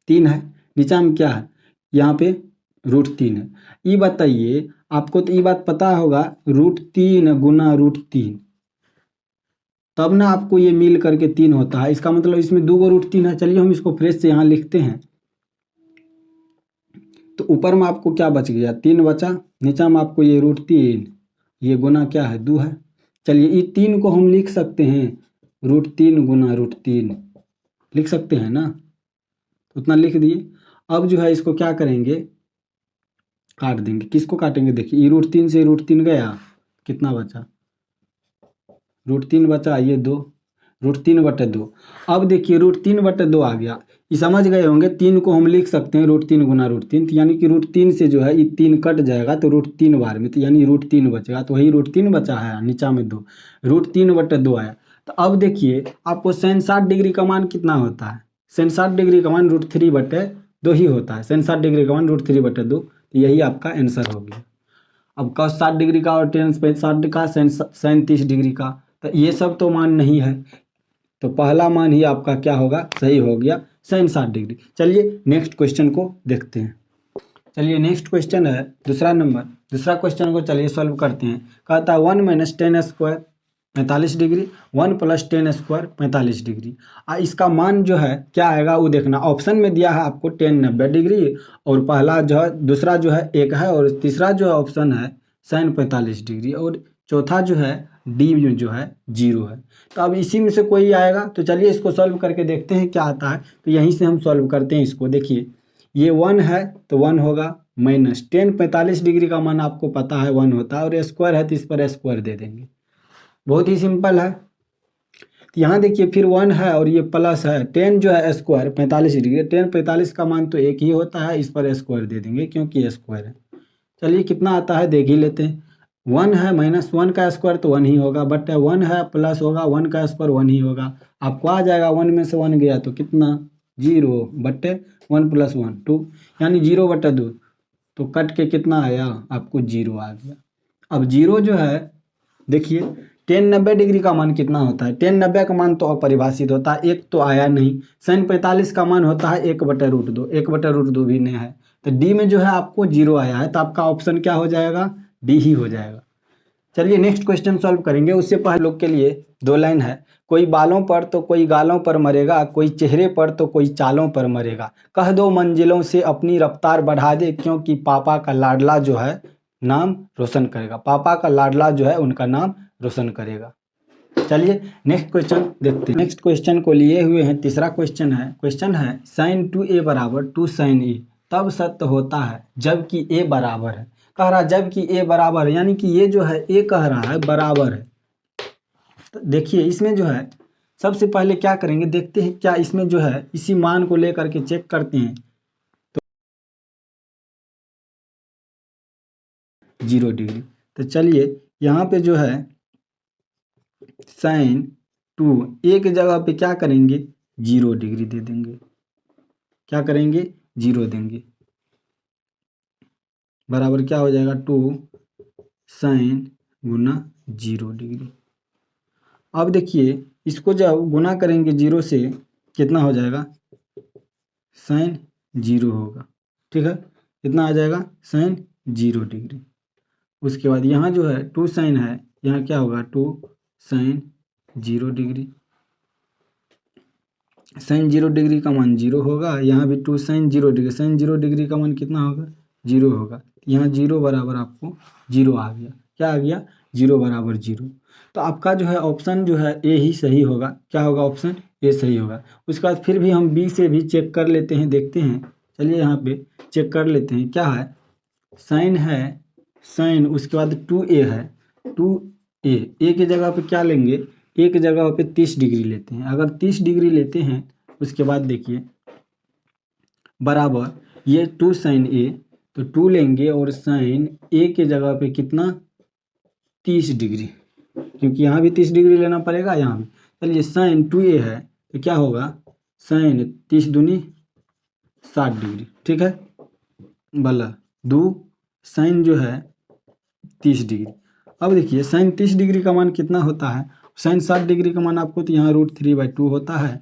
3 है, नीचा में क्या है यहाँ पे √3 है। ये बताइए आपको तो ये बात पता होगा √3 गुना √3, तब ना आपको ये मिल करके 3 होता है, इसका मतलब इसमें 2 गो √3 है। चलिए हम इसको फ्रेश से यहाँ लिखते हैं, तो ऊपर में आपको क्या बच गया 3 बचा, नीचा में आपको ये √3, ये गुना क्या है 2 है। चलिए ये 3 को हम लिख सकते हैं √3 गुना √3 लिख सकते हैं ना, उतना लिख दिए। अब जो है इसको क्या करेंगे काट देंगे, किसको काटेंगे देखिए ये √3 से √3 गया, कितना बचा √3 बचा, ये 2 √3/2। अब देखिए √3/2 आ गया, ये समझ गए होंगे 3 को हम लिख सकते हैं √3 गुना √3, तो यानी कि √3 से जो है ये 3 कट जाएगा तो √3 बार में, तो यानी √3 बचेगा, तो वही √3 बचा है, नीचा में 2 √3/2 आया। तो अब देखिए आपको 67 डिग्री का मान कितना होता है, 67 डिग्री का मान √3/2 ही होता है, 67 डिग्री का मान √3/2, तो यही आपका आंसर हो गया। अब cos 60 डिग्री का और tan 60 का 37 डिग्री का, तो ये सब तो मान नहीं है, तो पहला मान ही आपका क्या होगा सही हो गया 67 डिग्री। चलिए नेक्स्ट क्वेश्चन को देखते हैं। चलिए नेक्स्ट क्वेश्चन है दूसरा नंबर, दूसरा क्वेश्चन को चलिए सॉल्व करते हैं। कहता है 1 - tan² 45 डिग्री, 1 + 10² 45 डिग्री। इसका मान जो है क्या आएगा वो देखना। ऑप्शन में दिया है आपको 10 90 डिग्री, और पहला जो है, दूसरा जो है 1 है, और तीसरा जो है ऑप्शन है sin 45 डिग्री, और चौथा जो है डी जो है 0 है। तो अब इसी में से कोई आएगा, तो चलिए इसको सॉल्व करके देखते हैं क्या आता है। तो यहीं से हम सॉल्व करते हैं इसको। देखिए ये 1 है तो 1 होगा, माइनस 10 45 डिग्री का मान आपको पता है 1 होता है, और स्क्वायर है तो इस पर स्क्वायर दे देंगे। बहुत ही सिंपल है। तो यहाँ देखिए फिर 1 है और ये प्लस है 10 जो है स्क्वायर 45 डिग्री, 10 45 का मान तो एक ही होता है, इस पर स्क्वायर दे देंगे क्योंकि स्क्वायर है। चलिए कितना आता है देख ही लेते हैं। 1 है माइनस 1 का स्क्वायर तो 1 ही होगा, बट 1 है प्लस होगा 1 का स्क्वायर 1 ही होगा। आपको आ जाएगा 1 में से 1 गया तो कितना 0 बटे 1 + 1 2, यानी 0/2। तो कट के कितना आया आपको 0 आ गया। अब 0 जो है देखिए 10 90 डिग्री का मान कितना होता है, 10 90 का मान तो अपरिभाषित होता है, एक तो आया नहीं। sin 45 का मान होता है 1/√2, 1/√2 भी नहीं है, तो डी में जो है आपको 0 आया है, तो आपका ऑप्शन क्या हो जाएगा, डी ही हो जाएगा। चलिए नेक्स्ट क्वेश्चन सॉल्व करेंगे। उससे पहले लोग के लिए 2 लाइन है। कोई बालों पर तो कोई गालों पर मरेगा, कोई चेहरे पर तो कोई चालों पर मरेगा, कह दो मंजिलों से अपनी रफ्तार बढ़ा दे, क्योंकि पापा का लाडला जो है नाम रोशन करेगा। पापा का लाडला जो है उनका नाम रोशन करेगा। चलिए नेक्स्ट क्वेश्चन देखते हैं। नेक्स्ट क्वेश्चन को लिए हुए हैं, तीसरा क्वेश्चन है sin 2a = 2 sin a तब सत्य होता है जबकि a बराबर है। कह रहा जबकि a बराबर है, यानी कि ये जो है a कह रहा है बराबर है। तो देखिए इसमें जो है सबसे पहले क्या करेंगे, देखते हैं क्या इसमें जो है इसी मान को लेकर के चेक करते हैं। तो 0 डिग्री, तो चलिए यहाँ पे जो है sin 2 एक जगह पे क्या करेंगे 0 डिग्री दे देंगे। क्या करेंगे 0 देंगे, बराबर क्या हो जाएगा 2 sin × 0 डिग्री। अब देखिए इसको जब गुना करेंगे 0 से कितना हो जाएगा sin 0 होगा। ठीक है, कितना आ जाएगा sin 0 डिग्री। उसके बाद यहाँ जो है 2 sin है, यहाँ क्या होगा 2 sin 0 डिग्री। sin 0 डिग्री का मान 0 होगा, यहाँ भी 2 sin 0 डिग्री, sin 0 डिग्री का मान कितना होगा 0 होगा। यहाँ 0 बराबर आपको 0 आ गया। क्या आ गया 0 बराबर 0। तो आपका जो है ऑप्शन जो है ए ही सही होगा। क्या होगा ऑप्शन ए सही होगा। उसके बाद फिर भी हम बी से भी चेक कर लेते हैं, देखते हैं। चलिए यहाँ पे चेक कर लेते हैं क्या है, साइन है साइन, उसके बाद 2a है 2a, ए की जगह पे क्या लेंगे, ए की जगह पे 30 डिग्री लेते हैं। अगर 30 डिग्री लेते हैं उसके बाद देखिए बराबर ये 2 sin a, तो 2 लेंगे और साइन ए के जगह पे कितना 30 डिग्री, क्योंकि यहाँ भी 30 डिग्री लेना पड़ेगा यहाँ भी। चलिए साइन 2a है तो क्या होगा साइन 30 दूनी 60 डिग्री। ठीक है, भला 2 साइन जो है 30 डिग्री। अब देखिए साइन 30 डिग्री का मान कितना होता है, साइन 60 डिग्री का मान आपको तो यहाँ √3/2 होता है।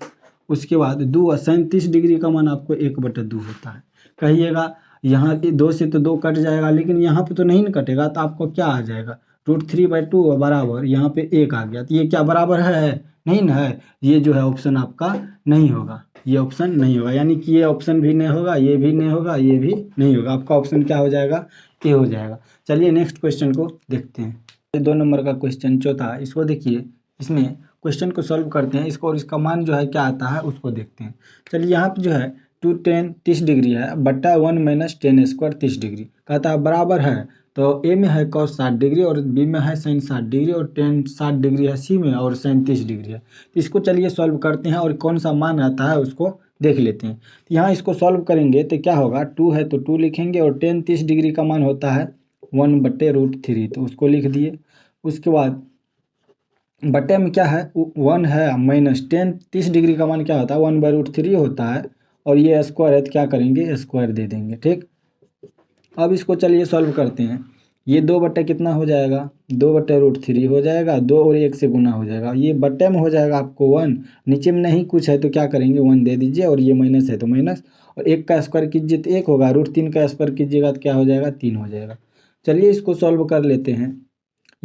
उसके बाद 2 साइन 30 डिग्री का मान आपको 1/2 होता है। कहिएगा यहाँ 2 से तो 2 कट जाएगा, लेकिन यहाँ पे तो नहीं न कटेगा, तो आपको क्या आ जाएगा √3/2 बराबर यहाँ पे 1 आ गया। तो ये क्या बराबर है नहीं ना है, ये जो है ऑप्शन आपका नहीं होगा, ये ऑप्शन नहीं होगा, यानी कि ये ऑप्शन भी नहीं होगा, ये भी नहीं होगा, ये भी नहीं होगा। आपका ऑप्शन क्या हो जाएगा ए हो जाएगा। चलिए नेक्स्ट क्वेश्चन को देखते हैं। 2 नंबर का क्वेश्चन चौथा, इसको देखिए, इसमें क्वेश्चन को सॉल्व करते हैं इसको, और इसका मान जो है क्या आता है उसको देखते हैं। चलिए यहाँ पे जो है 2 10 30 डिग्री है बट्टा 1 - 10² 30 डिग्री, कहता है बराबर है। तो ए में है cos 60 डिग्री और बी में है sin 60 डिग्री और tan 60 डिग्री है सी में, और sin 30 डिग्री है। तो इसको चलिए सॉल्व करते हैं और कौन सा मान आता है उसको देख लेते हैं। तो यहाँ इसको सॉल्व करेंगे तो क्या होगा 2 है तो 2 लिखेंगे, और tan 30 डिग्री का मान होता है 1/√3, तो उसको लिख दिए। उसके बाद बटे में क्या है 1 है, माइनस tan 30 डिग्री का मान क्या होता है 1/√3 होता है, और ये स्क्वायर है तो क्या करेंगे स्क्वायर दे देंगे। ठीक, अब इसको चलिए सॉल्व करते हैं। ये 2 बटे कितना हो जाएगा 2/√3 हो जाएगा, 2 और 1 से गुना हो जाएगा, ये बटे में हो जाएगा आपको 1, नीचे में नहीं कुछ है तो क्या करेंगे 1 दे दीजिए, और ये माइनस है तो माइनस, और 1 का स्क्वायर कीजिए तो 1 होगा, √3 का स्क्वायर कीजिएगा तो क्या हो जाएगा 3 हो जाएगा। चलिए इसको सॉल्व कर लेते हैं।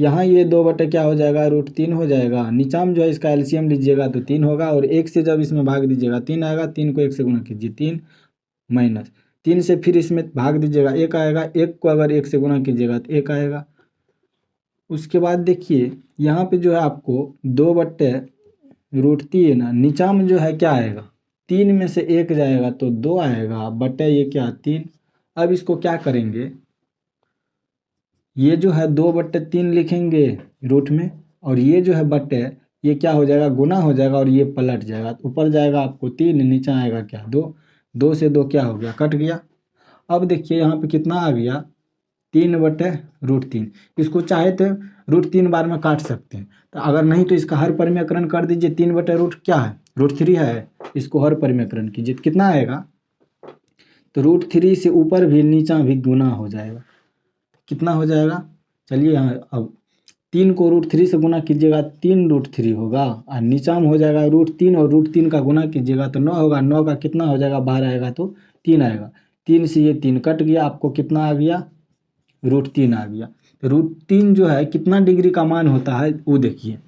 यहाँ ये 2 बटे क्या हो जाएगा, √3 हो जाएगा। नीचा में जो है इसका एलसीएम लीजिएगा तो 3 होगा, और 1 से जब इसमें भाग दीजिएगा 3 आएगा, 3 को 1 से गुणा कीजिए 3 माइनस 3 से फिर इसमें भाग दीजिएगा 1 आएगा, 1 को अगर 1 से गुणा कीजिएगा तो 1 आएगा। उसके बाद देखिए यहाँ पे जो है आपको 2/√3 नीचा में जो है क्या आएगा, 3 में से 1 जाएगा तो 2 आएगा, बटे ये क्या 3। अब इसको क्या करेंगे, ये जो है 2/3 लिखेंगे रूट में, और ये जो है बटे ये क्या हो जाएगा, गुना हो जाएगा, और ये पलट जाएगा, ऊपर जाएगा आपको 3, नीचा आएगा क्या 2, 2 से 2 क्या हो गया, कट गया। अब देखिए यहाँ पे कितना आ गया, 3/√3। इसको चाहे तो √3 बार में काट सकते हैं, तो अगर नहीं तो इसका हर परिमेयकरण कर दीजिए। 3/√ क्या है, √3 है, इसको हर परिमेयकरण कीजिए तो कितना आएगा, तो √3 से ऊपर भी नीचा भी गुना हो जाएगा, कितना हो जाएगा। चलिए यहाँ अब 3 को √3 से गुना कीजिएगा 3√3 होगा, और नीचा में हो जाएगा √3, और √3 का गुना कीजिएगा तो 9 होगा, 9 का कितना हो जाएगा, 12 आएगा तो 3 आएगा, 3 से ये 3 कट गया, आपको कितना आ गया, √3 आ गया। तो √3 जो है कितना डिग्री का मान होता है वो देखिए,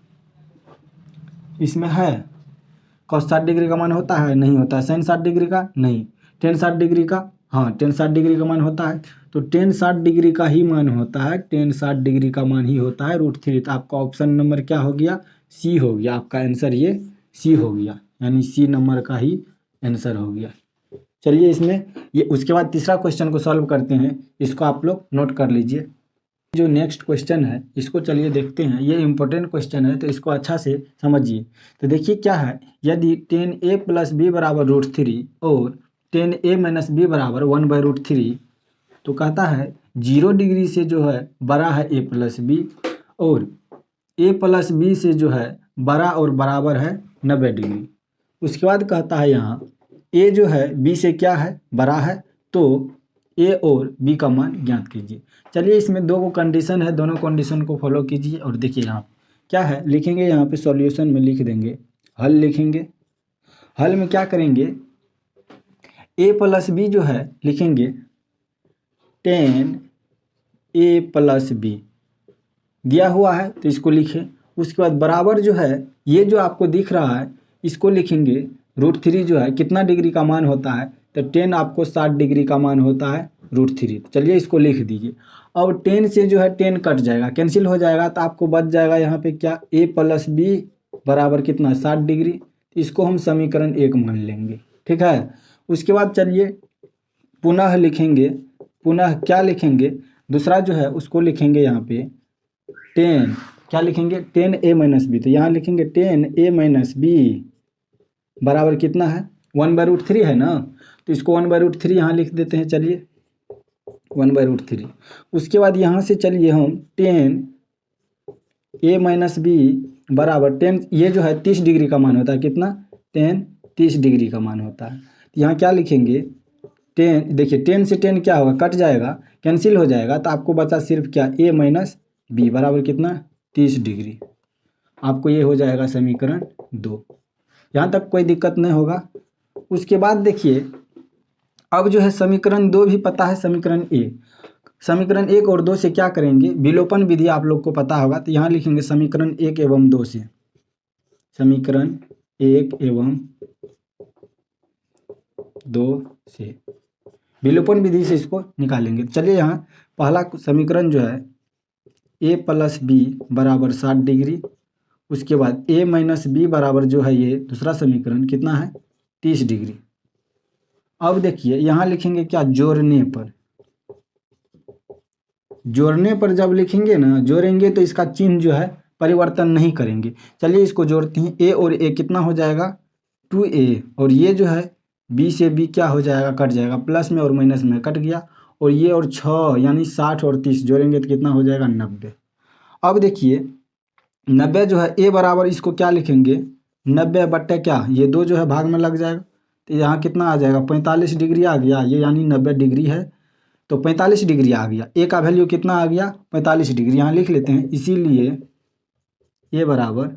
इसमें है cos 60 डिग्री का मान होता है, नहीं होता है। sin 60 डिग्री का नहीं, tan 60 डिग्री का, हाँ tan 60 डिग्री का मान होता है, तो tan 60 डिग्री का ही मान होता है, tan 60 डिग्री का मान ही होता है √3। तो आपका ऑप्शन नंबर क्या हो गया, सी हो गया, आपका आंसर ये सी हो गया, यानी सी नंबर का ही आंसर हो गया। चलिए इसमें ये उसके बाद तीसरा क्वेश्चन को सॉल्व करते हैं, इसको आप लोग नोट कर लीजिए। जो नेक्स्ट क्वेश्चन है इसको चलिए देखते हैं, ये इंपॉर्टेंट क्वेश्चन है तो इसको अच्छा से समझिए। तो देखिए क्या है, यदि tan a + b बराबर √3 और tan a - b बराबर 1/√3, तो कहता है 0 डिग्री से जो है बड़ा है a + b, और a + b से जो है बड़ा और बराबर है 90 डिग्री। उसके बाद कहता है यहाँ a जो है b से क्या है, बड़ा है, तो a और b का मान ज्ञात कीजिए। चलिए इसमें दो कंडीशन है, दोनों कंडीशन को फॉलो कीजिए, और देखिए यहाँ क्या है, लिखेंगे यहाँ पे सॉल्यूशन में लिख देंगे, हल लिखेंगे। हल में क्या करेंगे, a + b जो है लिखेंगे tan a + b दिया हुआ है तो इसको लिखें। उसके बाद बराबर जो है ये जो आपको दिख रहा है इसको लिखेंगे, √3 जो है कितना डिग्री का मान होता है, तो tan आपको 60 डिग्री का मान होता है √3। चलिए इसको लिख दीजिए। अब tan से जो है tan कट जाएगा, कैंसिल हो जाएगा, तो आपको बच जाएगा यहाँ पे क्या, a + b बराबर कितना 60 डिग्री। इसको हम समीकरण 1 मान लेंगे, ठीक है। उसके बाद चलिए पुनः लिखेंगे, पुनः क्या लिखेंगे, दूसरा जो है उसको लिखेंगे यहाँ पे tan, क्या लिखेंगे, tan a - b, तो यहाँ लिखेंगे tan a - b बराबर कितना है, 1/√3 है ना, तो इसको 1/√3 यहाँ लिख देते हैं। चलिए 1/√3। उसके बाद यहाँ से चलिए हम tan a - b बराबर tan, ये जो है 30 डिग्री का मान होता है, कितना, tan 30 डिग्री का मान होता है। तो यहाँ क्या लिखेंगे, tan, देखिए tan से tan क्या होगा, कट जाएगा, कैंसिल हो जाएगा, तो आपको बचा सिर्फ क्या, a - b बराबर कितना 30 डिग्री। आपको ये हो जाएगा समीकरण 2। यहाँ तक कोई दिक्कत नहीं होगा। उसके बाद देखिए अब जो है समीकरण 2 भी पता है, समीकरण 1, समीकरण 1 और 2 से क्या करेंगे, विलोपन विधि आप लोग को पता होगा, तो यहाँ लिखेंगे समीकरण 1 एवं 2 से, समीकरण 1 एवं 2 से विलोपन विधि से इसको निकालेंगे। चलिए यहाँ पहला समीकरण जो है a + b बराबर 60 डिग्री, उसके बाद a - b बराबर जो है ये दूसरा समीकरण कितना है 30 डिग्री। अब देखिए यहाँ लिखेंगे क्या, जोड़ने पर, जोड़ने पर जब लिखेंगे ना, जोड़ेंगे तो इसका चिन्ह जो है परिवर्तन नहीं करेंगे। चलिए इसको जोड़ते हैं, a और a कितना हो जाएगा 2a, और ये जो है b से b क्या हो जाएगा, कट जाएगा, प्लस में और माइनस में कट गया, और ये और 6 यानी 60 और 30 जोड़ेंगे तो कितना हो जाएगा 90। अब देखिए 90 जो है a बराबर, इसको क्या लिखेंगे 90 बट्टे क्या, ये 2 जो है भाग में लग जाएगा, तो यहाँ कितना आ जाएगा 45 डिग्री आ गया, ये यानी 90 डिग्री है, तो 45 डिग्री आ गया। a का वैल्यू कितना आ गया 45 डिग्री, यहाँ लिख लेते हैं, इसीलिए a बराबर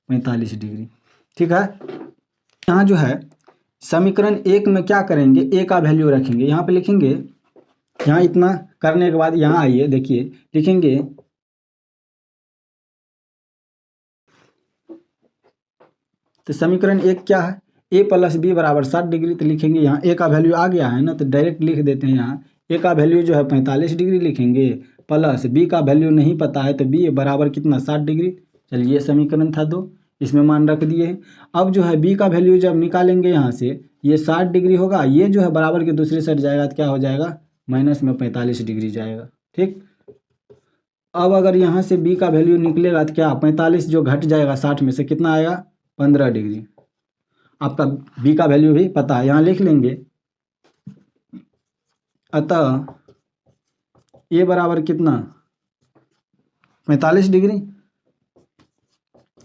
45 डिग्री, ठीक है। यहाँ जो है समीकरण 1 में क्या करेंगे, a का वैल्यू रखेंगे, यहाँ पे लिखेंगे, यहाँ इतना करने के बाद यहाँ आइए देखिए लिखेंगे तो समीकरण एक क्या है, ए प्लस बी बराबर 60 डिग्री। तो लिखेंगे यहाँ ए का वैल्यू आ गया है ना, तो डायरेक्ट लिख देते हैं यहाँ ए का वैल्यू जो है 45 डिग्री लिखेंगे, प्लस बी का वैल्यू नहीं पता है तो बी बराबर कितना 60 डिग्री। चलिए ये समीकरण था 2, इसमें मान रख दिए हैं। अब जो है बी का वैल्यू जब निकालेंगे यहाँ से ये 60 डिग्री होगा, ये जो है बराबर के दूसरी साइड जाएगा तो क्या हो जाएगा, माइनस में 45 डिग्री जाएगा। ठीक, अब अगर यहाँ से बी का वैल्यू निकलेगा तो क्या 45 जो घट जाएगा 60 में से कितना आएगा, 15 डिग्री। आपका बी का वैल्यू भी पता है, यहाँ लिख लेंगे। अतः ए बराबर कितना 45 डिग्री,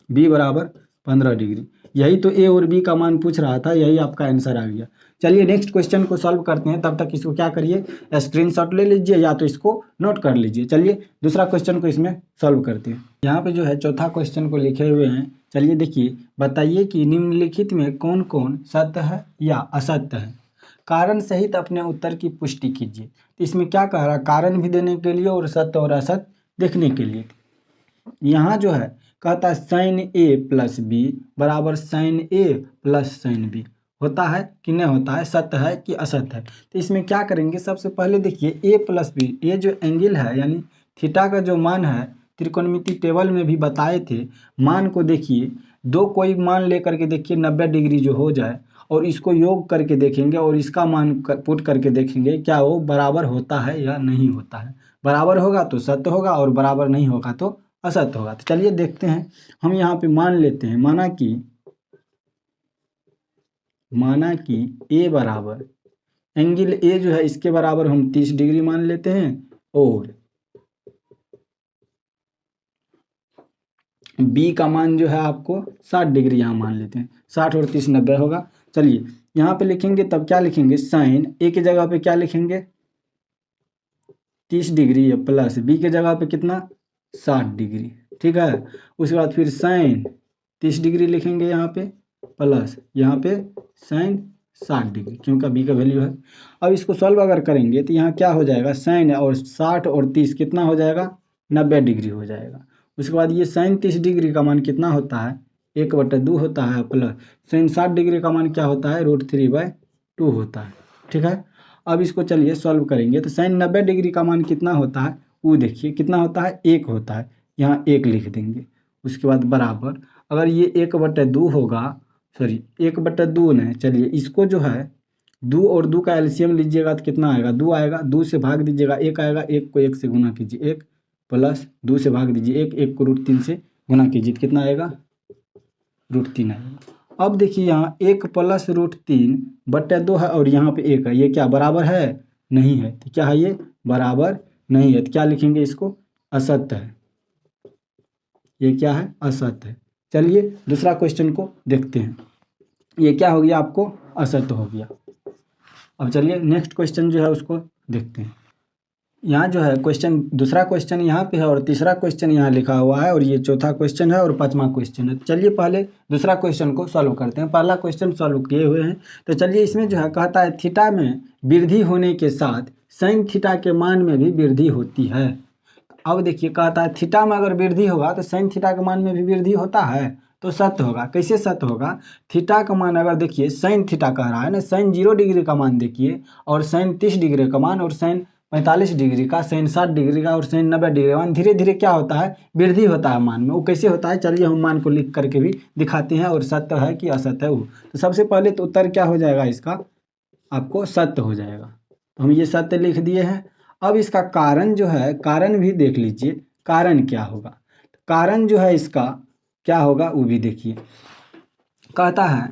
बी बराबर 15 डिग्री। यही तो ए और बी का मान पूछ रहा था, यही आपका आंसर आ गया। चलिए नेक्स्ट क्वेश्चन को सॉल्व करते हैं, तब तक इसको क्या करिए, स्क्रीनशॉट ले लीजिए या तो इसको नोट कर लीजिए। चलिए दूसरा क्वेश्चन को इसमें सॉल्व करते हैं। यहाँ पे जो है चौथा क्वेश्चन को लिखे हुए हैं। चलिए देखिए, बताइए कि निम्नलिखित में कौन कौन सत्य है या असत्य है, कारण सहित अपने उत्तर की पुष्टि कीजिए। तो इसमें क्या कह रहा है, कारण भी देने के लिए और सत्य और असत्य देखने के लिए। यहाँ जो है कहता है साइन ए प्लस बी बराबर साइन ए प्लस साइन बी, होता है कि नहीं होता है, सत्य है कि असत्य है। तो इसमें क्या करेंगे, सबसे पहले देखिए ए प्लस बी, ये जो एंगल है यानी थीटा का जो मान है, त्रिकोणमिति टेबल में भी बताए थे, मान को देखिए, दो कोई मान लेकर के देखिए 90 डिग्री जो हो जाए और इसको योग करके देखेंगे और इसका मान पुट करके देखेंगे क्या वो बराबर होता है या नहीं होता है। बराबर होगा तो सत्य होगा और बराबर नहीं होगा तो असत्य होगा। तो चलिए देखते हैं, हम यहाँ पे मान लेते हैं, माना कि ए बराबर एंगल ए जो है इसके बराबर हम 30 डिग्री मान लेते हैं और बी का मान जो है आपको 60 डिग्री यहाँ मान लेते हैं। 60 और 30 90 होगा। चलिए यहाँ पे लिखेंगे, तब क्या लिखेंगे, साइन ए की जगह पे क्या लिखेंगे 30 डिग्री प्लस बी के जगह पे कितना 60 डिग्री। ठीक है, उसके बाद फिर साइन 30 डिग्री लिखेंगे यहाँ पे प्लस यहाँ पे साइन 60 डिग्री, क्योंकि बी का वैल्यू है। अब इसको सॉल्व अगर करेंगे तो यहाँ क्या हो जाएगा, साइन और 60 और 30 कितना हो जाएगा, 90 डिग्री हो जाएगा। उसके बाद ये साइन 30 डिग्री का मान कितना होता है, 1/2 होता है, प्लस साइन 60 डिग्री का मान क्या होता है, √3/2 होता है। ठीक है, अब इसको चलिए सॉल्व करेंगे तो साइन 90 डिग्री का मान कितना होता है, वो देखिए कितना होता है, 1 होता है, यहाँ 1 लिख देंगे। उसके बाद बराबर, अगर ये 1/2 होगा, सॉरी 1/2 नहीं, चलिए इसको जो है 2 और 2 का एलसीएम लीजिएगा तो कितना आएगा, 2 आएगा, 2 से भाग दीजिएगा 1 आएगा, 1 को 1 से गुना कीजिए 1 प्लस 2 से भाग दीजिए 1, 1 को √3 से गुना कीजिए, कितना आएगा, √3 आएगा। अब देखिए यहाँ 1 प्लस √3/2 है और यहाँ पे 1 है, ये क्या बराबर है, नहीं है। तो क्या है, ये बराबर नहीं है, तो क्या लिखेंगे इसको, असत्य है। ये क्या है, असत्य है। चलिए दूसरा क्वेश्चन को देखते हैं, ये क्या हो गया आपको, असत्य हो गया। अब चलिए नेक्स्ट क्वेश्चन जो है उसको देखते हैं। यहाँ जो है क्वेश्चन, दूसरा क्वेश्चन यहाँ पे है और तीसरा क्वेश्चन यहाँ लिखा हुआ है और ये चौथा क्वेश्चन है और पांचवा क्वेश्चन है। चलिए पहले दूसरा क्वेश्चन को सॉल्व करते हैं। पहला क्वेश्चन सॉल्व किए हुए हैं, तो चलिए इसमें जो है कहता है थीटा में वृद्धि होने के साथ साइन थीटा के मान में भी वृद्धि होती है। अब देखिए कहता है थीटा में अगर वृद्धि होगा तो साइन थीटा के मान में भी वृद्धि होता है, तो सत्य होगा। कैसे सत्य होगा, थीटा का मान अगर देखिए साइन थीटा कह रहा है ना, साइन 0 डिग्री का मान देखिए और साइन 30 डिग्री का मान और साइन 45 डिग्री का, साइन 60 डिग्री का और साइन 90 डिग्री का मान धीरे धीरे क्या होता है, वृद्धि होता है मान में। वो कैसे होता है, चलिए हम मान को लिख करके भी दिखाते हैं और सत्य है कि असत्य है वो। तो सबसे पहले तो उत्तर क्या हो जाएगा इसका, आपको सत्य हो जाएगा। तो हम ये सत्य लिख दिए हैं। अब इसका कारण जो है, कारण भी देख लीजिए, कारण क्या होगा, कारण जो है इसका क्या होगा वो भी देखिए। कहता है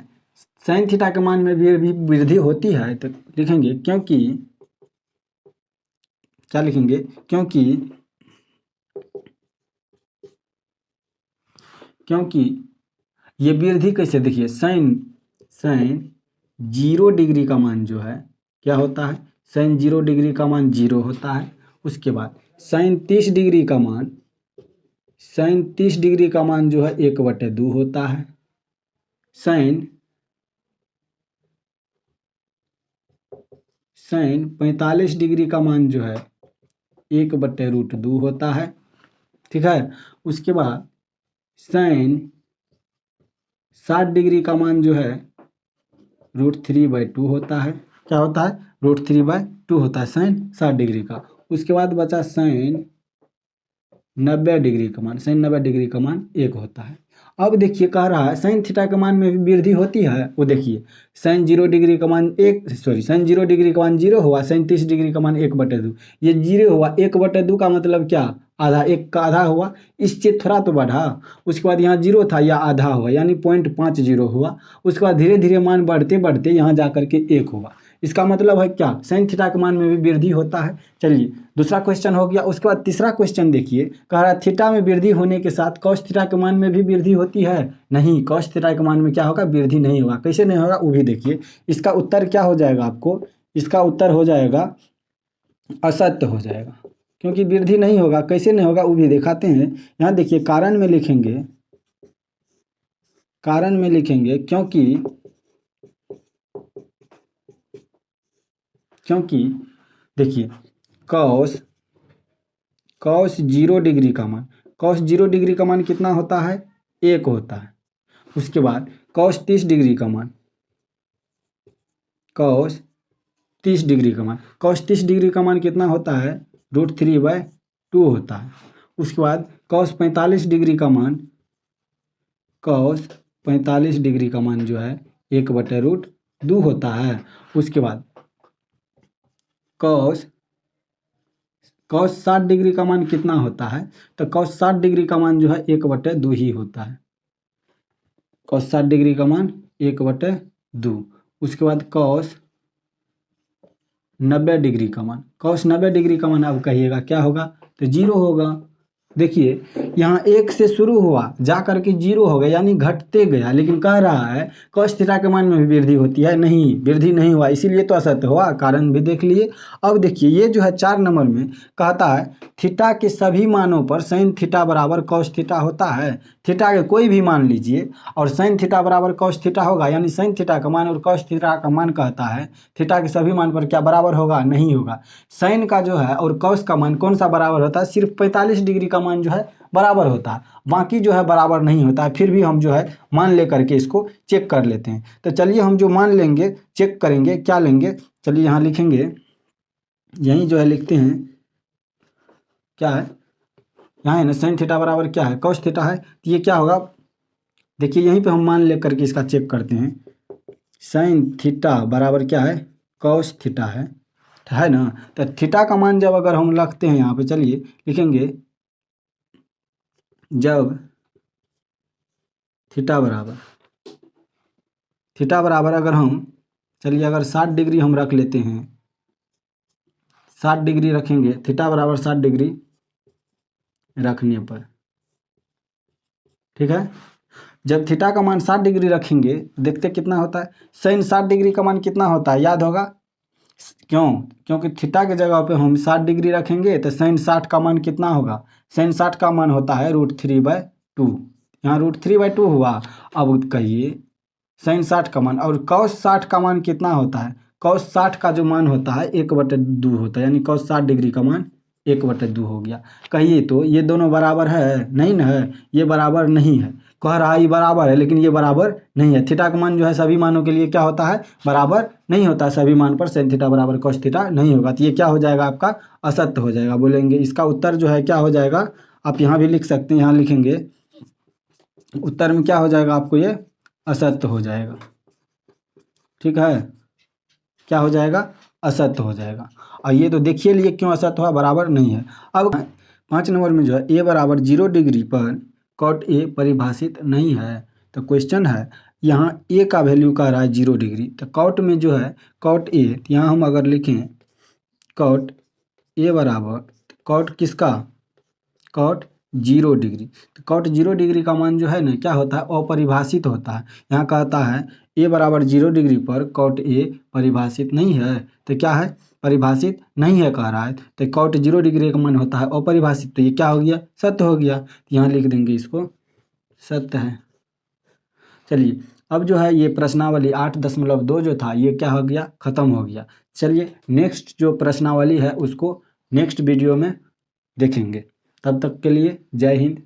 साइन थीटा के मान में भी वृद्धि होती है, तो लिखेंगे क्योंकि, क्या लिखेंगे, क्योंकि ये वृद्धि कैसे, देखिए साइन 0 डिग्री का मान जो है क्या होता है, साइन 0 डिग्री का मान 0 होता है। उसके बाद साइन 30 डिग्री का मान, साइन 30 डिग्री का मान जो है 1/2 होता है। साइन 45 डिग्री का मान जो है 1/√2 होता है। ठीक है, उसके बाद साइन 60 डिग्री का मान जो है √3/2 होता है। क्या होता है? √3/2 होता है साइन 60 डिग्री का। उसके बाद बचा साइन 90 डिग्री का मान। साइन 90 डिग्री का मान 1 होता है। अब देखिए कह रहा है साइन थीटा के मान में भी वृद्धि होती है। वो देखिए साइन 0 डिग्री का मान साइन 0 डिग्री का मान 0 हुआ, साइन 30 डिग्री का मान 1/2। ये 0 हुआ, 1/2 का मतलब क्या? आधा, 1 का आधा हुआ, इससे थोड़ा तो बढ़ा। उसके बाद यहाँ 0 था या आधा हुआ, यानी 0.50 हुआ। उसके बाद धीरे धीरे मान बढ़ते बढ़ते यहाँ जा करके 1 हुआ। इसका मतलब है क्या? साइन थीटा के मान में भी वृद्धि होता है। चलिए दूसरा क्वेश्चन हो गया। उसके बाद तीसरा क्वेश्चन देखिए, कह रहा है थीटा में वृद्धि होने के साथ कॉस थीटा के मान में भी वृद्धि होती है। नहीं, कॉस थीटा के मान में क्या होगा? वृद्धि नहीं होगा। कैसे नहीं होगा वो भी देखिए। इसका उत्तर क्या हो जाएगा आपको? इसका उत्तर हो जाएगा असत्य हो जाएगा, क्योंकि वृद्धि नहीं होगा। कैसे नहीं होगा वो भी दिखाते हैं। यहाँ देखिए कारण में लिखेंगे, कारण में लिखेंगे क्योंकि देखिए कॉस 0 डिग्री का मान, कॉस 0 डिग्री का मान कितना होता है? 1 होता है। उसके बाद कॉस 30 डिग्री का मान, कॉस 30 डिग्री का मान, कॉस 30 डिग्री का मान कितना होता है? √3/2 होता है। उसके बाद कॉस 45 डिग्री का मान, कॉस 45 डिग्री का मान जो है 1/√2 होता है। उसके बाद कॉस 60 डिग्री का मान कितना होता है? तो कॉस 60 डिग्री का मान जो है 1/2 ही होता है। कॉस 60 डिग्री का मान 1/2। उसके बाद कॉस 90 डिग्री का मान, कॉस 90 डिग्री का मान अब कहिएगा क्या होगा? तो 0 होगा। देखिए यहाँ 1 से शुरू हुआ जा करके 0 हो गया, यानी घटते गया। लेकिन कह रहा है कॉस थीटा के मान में भी वृद्धि होती है। नहीं, वृद्धि नहीं हुआ, इसीलिए तो असत्य हुआ। कारण भी देख लिए। अब देखिए ये जो है 4 नंबर में कहता है थीटा के सभी मानों पर साइन थीटा बराबर कॉस थीटा होता है। थीटा के कोई भी मान लीजिए और साइन थीटा बराबर कॉस थीटा होगा, यानी साइन थीटा का मान और कॉस थीटा का मान कहता है थीटा के सभी मान पर क्या बराबर होगा? नहीं होगा। साइन का जो है और कॉस का मान कौन सा बराबर होता है? सिर्फ 45 डिग्री का मान जो है बराबर होता है, बाकी जो है बराबर नहीं होता है। फिर भी हम जो है मान ले करके इसको चेक कर लेते हैं। तो चलिए हम जो मान लेंगे चेक करेंगे, क्या लेंगे? चलिए यहाँ लिखेंगे, यहीं जो है लिखते हैं, क्या है यहाँ है ना, साइन थीटा बराबर क्या है? कॉस थीटा है। तो ये क्या होगा? देखिए यहीं पे हम मान ले करके इसका चेक करते हैं। साइन थीटा बराबर क्या है? कॉस थीटा है ना। तो थीटा का मान जब अगर हम रखते हैं यहाँ पे, चलिए लिखेंगे, जब थीटा बराबर अगर हम, चलिए अगर 60 डिग्री हम रख लेते हैं, 60 डिग्री रखेंगे, थीटा बराबर 60 डिग्री रखने पर, ठीक है। जब थीटा का मान 60 डिग्री रखेंगे देखते कितना होता है। साइन 60 डिग्री का मान कितना होता है? याद होगा क्यों? क्योंकि थीटा के जगह पे हम 60 डिग्री रखेंगे तो साइन 60 का मान कितना होगा? साइन 60 का मान होता है √3/2। यहाँ √3/2 हुआ। अब कहिए साइन 60 का मान, और कॉस 60 का मान कितना होता है? कॉस 60 का जो मान होता है 1/2 होता है, यानी कॉस 60 डिग्री का मान 1/2 हो गया। कहिए तो ये दोनों बराबर है? नहीं ना है, ये बराबर नहीं है। कह रहा है ये बराबर है, लेकिन ये बराबर नहीं है। थीटा का मान जो है सभी मानों के लिए क्या होता है? बराबर नहीं होता है। सभी मान पर साइन थीटा बराबर कॉस थीटा नहीं होगा। तो ये क्या हो जाएगा आपका? असत्य हो जाएगा। बोलेंगे इसका उत्तर जो है क्या हो जाएगा? आप यहाँ भी लिख सकते हैं, यहाँ लिखेंगे उत्तर में क्या हो जाएगा आपको? ये असत्य हो जाएगा। ठीक है, क्या हो जाएगा? असत्य हो जाएगा। और ये तो देखिए लिए क्यों असत्य हुआ? बराबर नहीं है। अब 5 नंबर में जो है ए बराबर 0 डिग्री पर कॉट ए परिभाषित नहीं है। तो क्वेश्चन है यहाँ ए का वैल्यू कह रहा है 0 डिग्री, तो कॉट में जो है कॉट ए, यहाँ हम अगर लिखें कॉट ए बराबर, कॉट किसका? Cot 0 degree. तो कॉट 0 डिग्री का मान जो है ना क्या होता है? अपरिभाषित होता है। यहाँ कहता है ए बराबर 0 डिग्री पर कॉट ए परिभाषित नहीं है। तो क्या है? परिभाषित नहीं है कह रहा है। तो कॉट 0 डिग्री का मान होता है अपरिभाषित। तो ये क्या हो गया? सत्य हो गया। तो यहाँ लिख देंगे इसको सत्य है। चलिए अब जो है ये प्रश्नावली 8.2 जो था ये क्या हो गया? खत्म हो गया। चलिए नेक्स्ट जो प्रश्नावली है उसको नेक्स्ट वीडियो में देखेंगे। तब तक के लिए जय हिंद।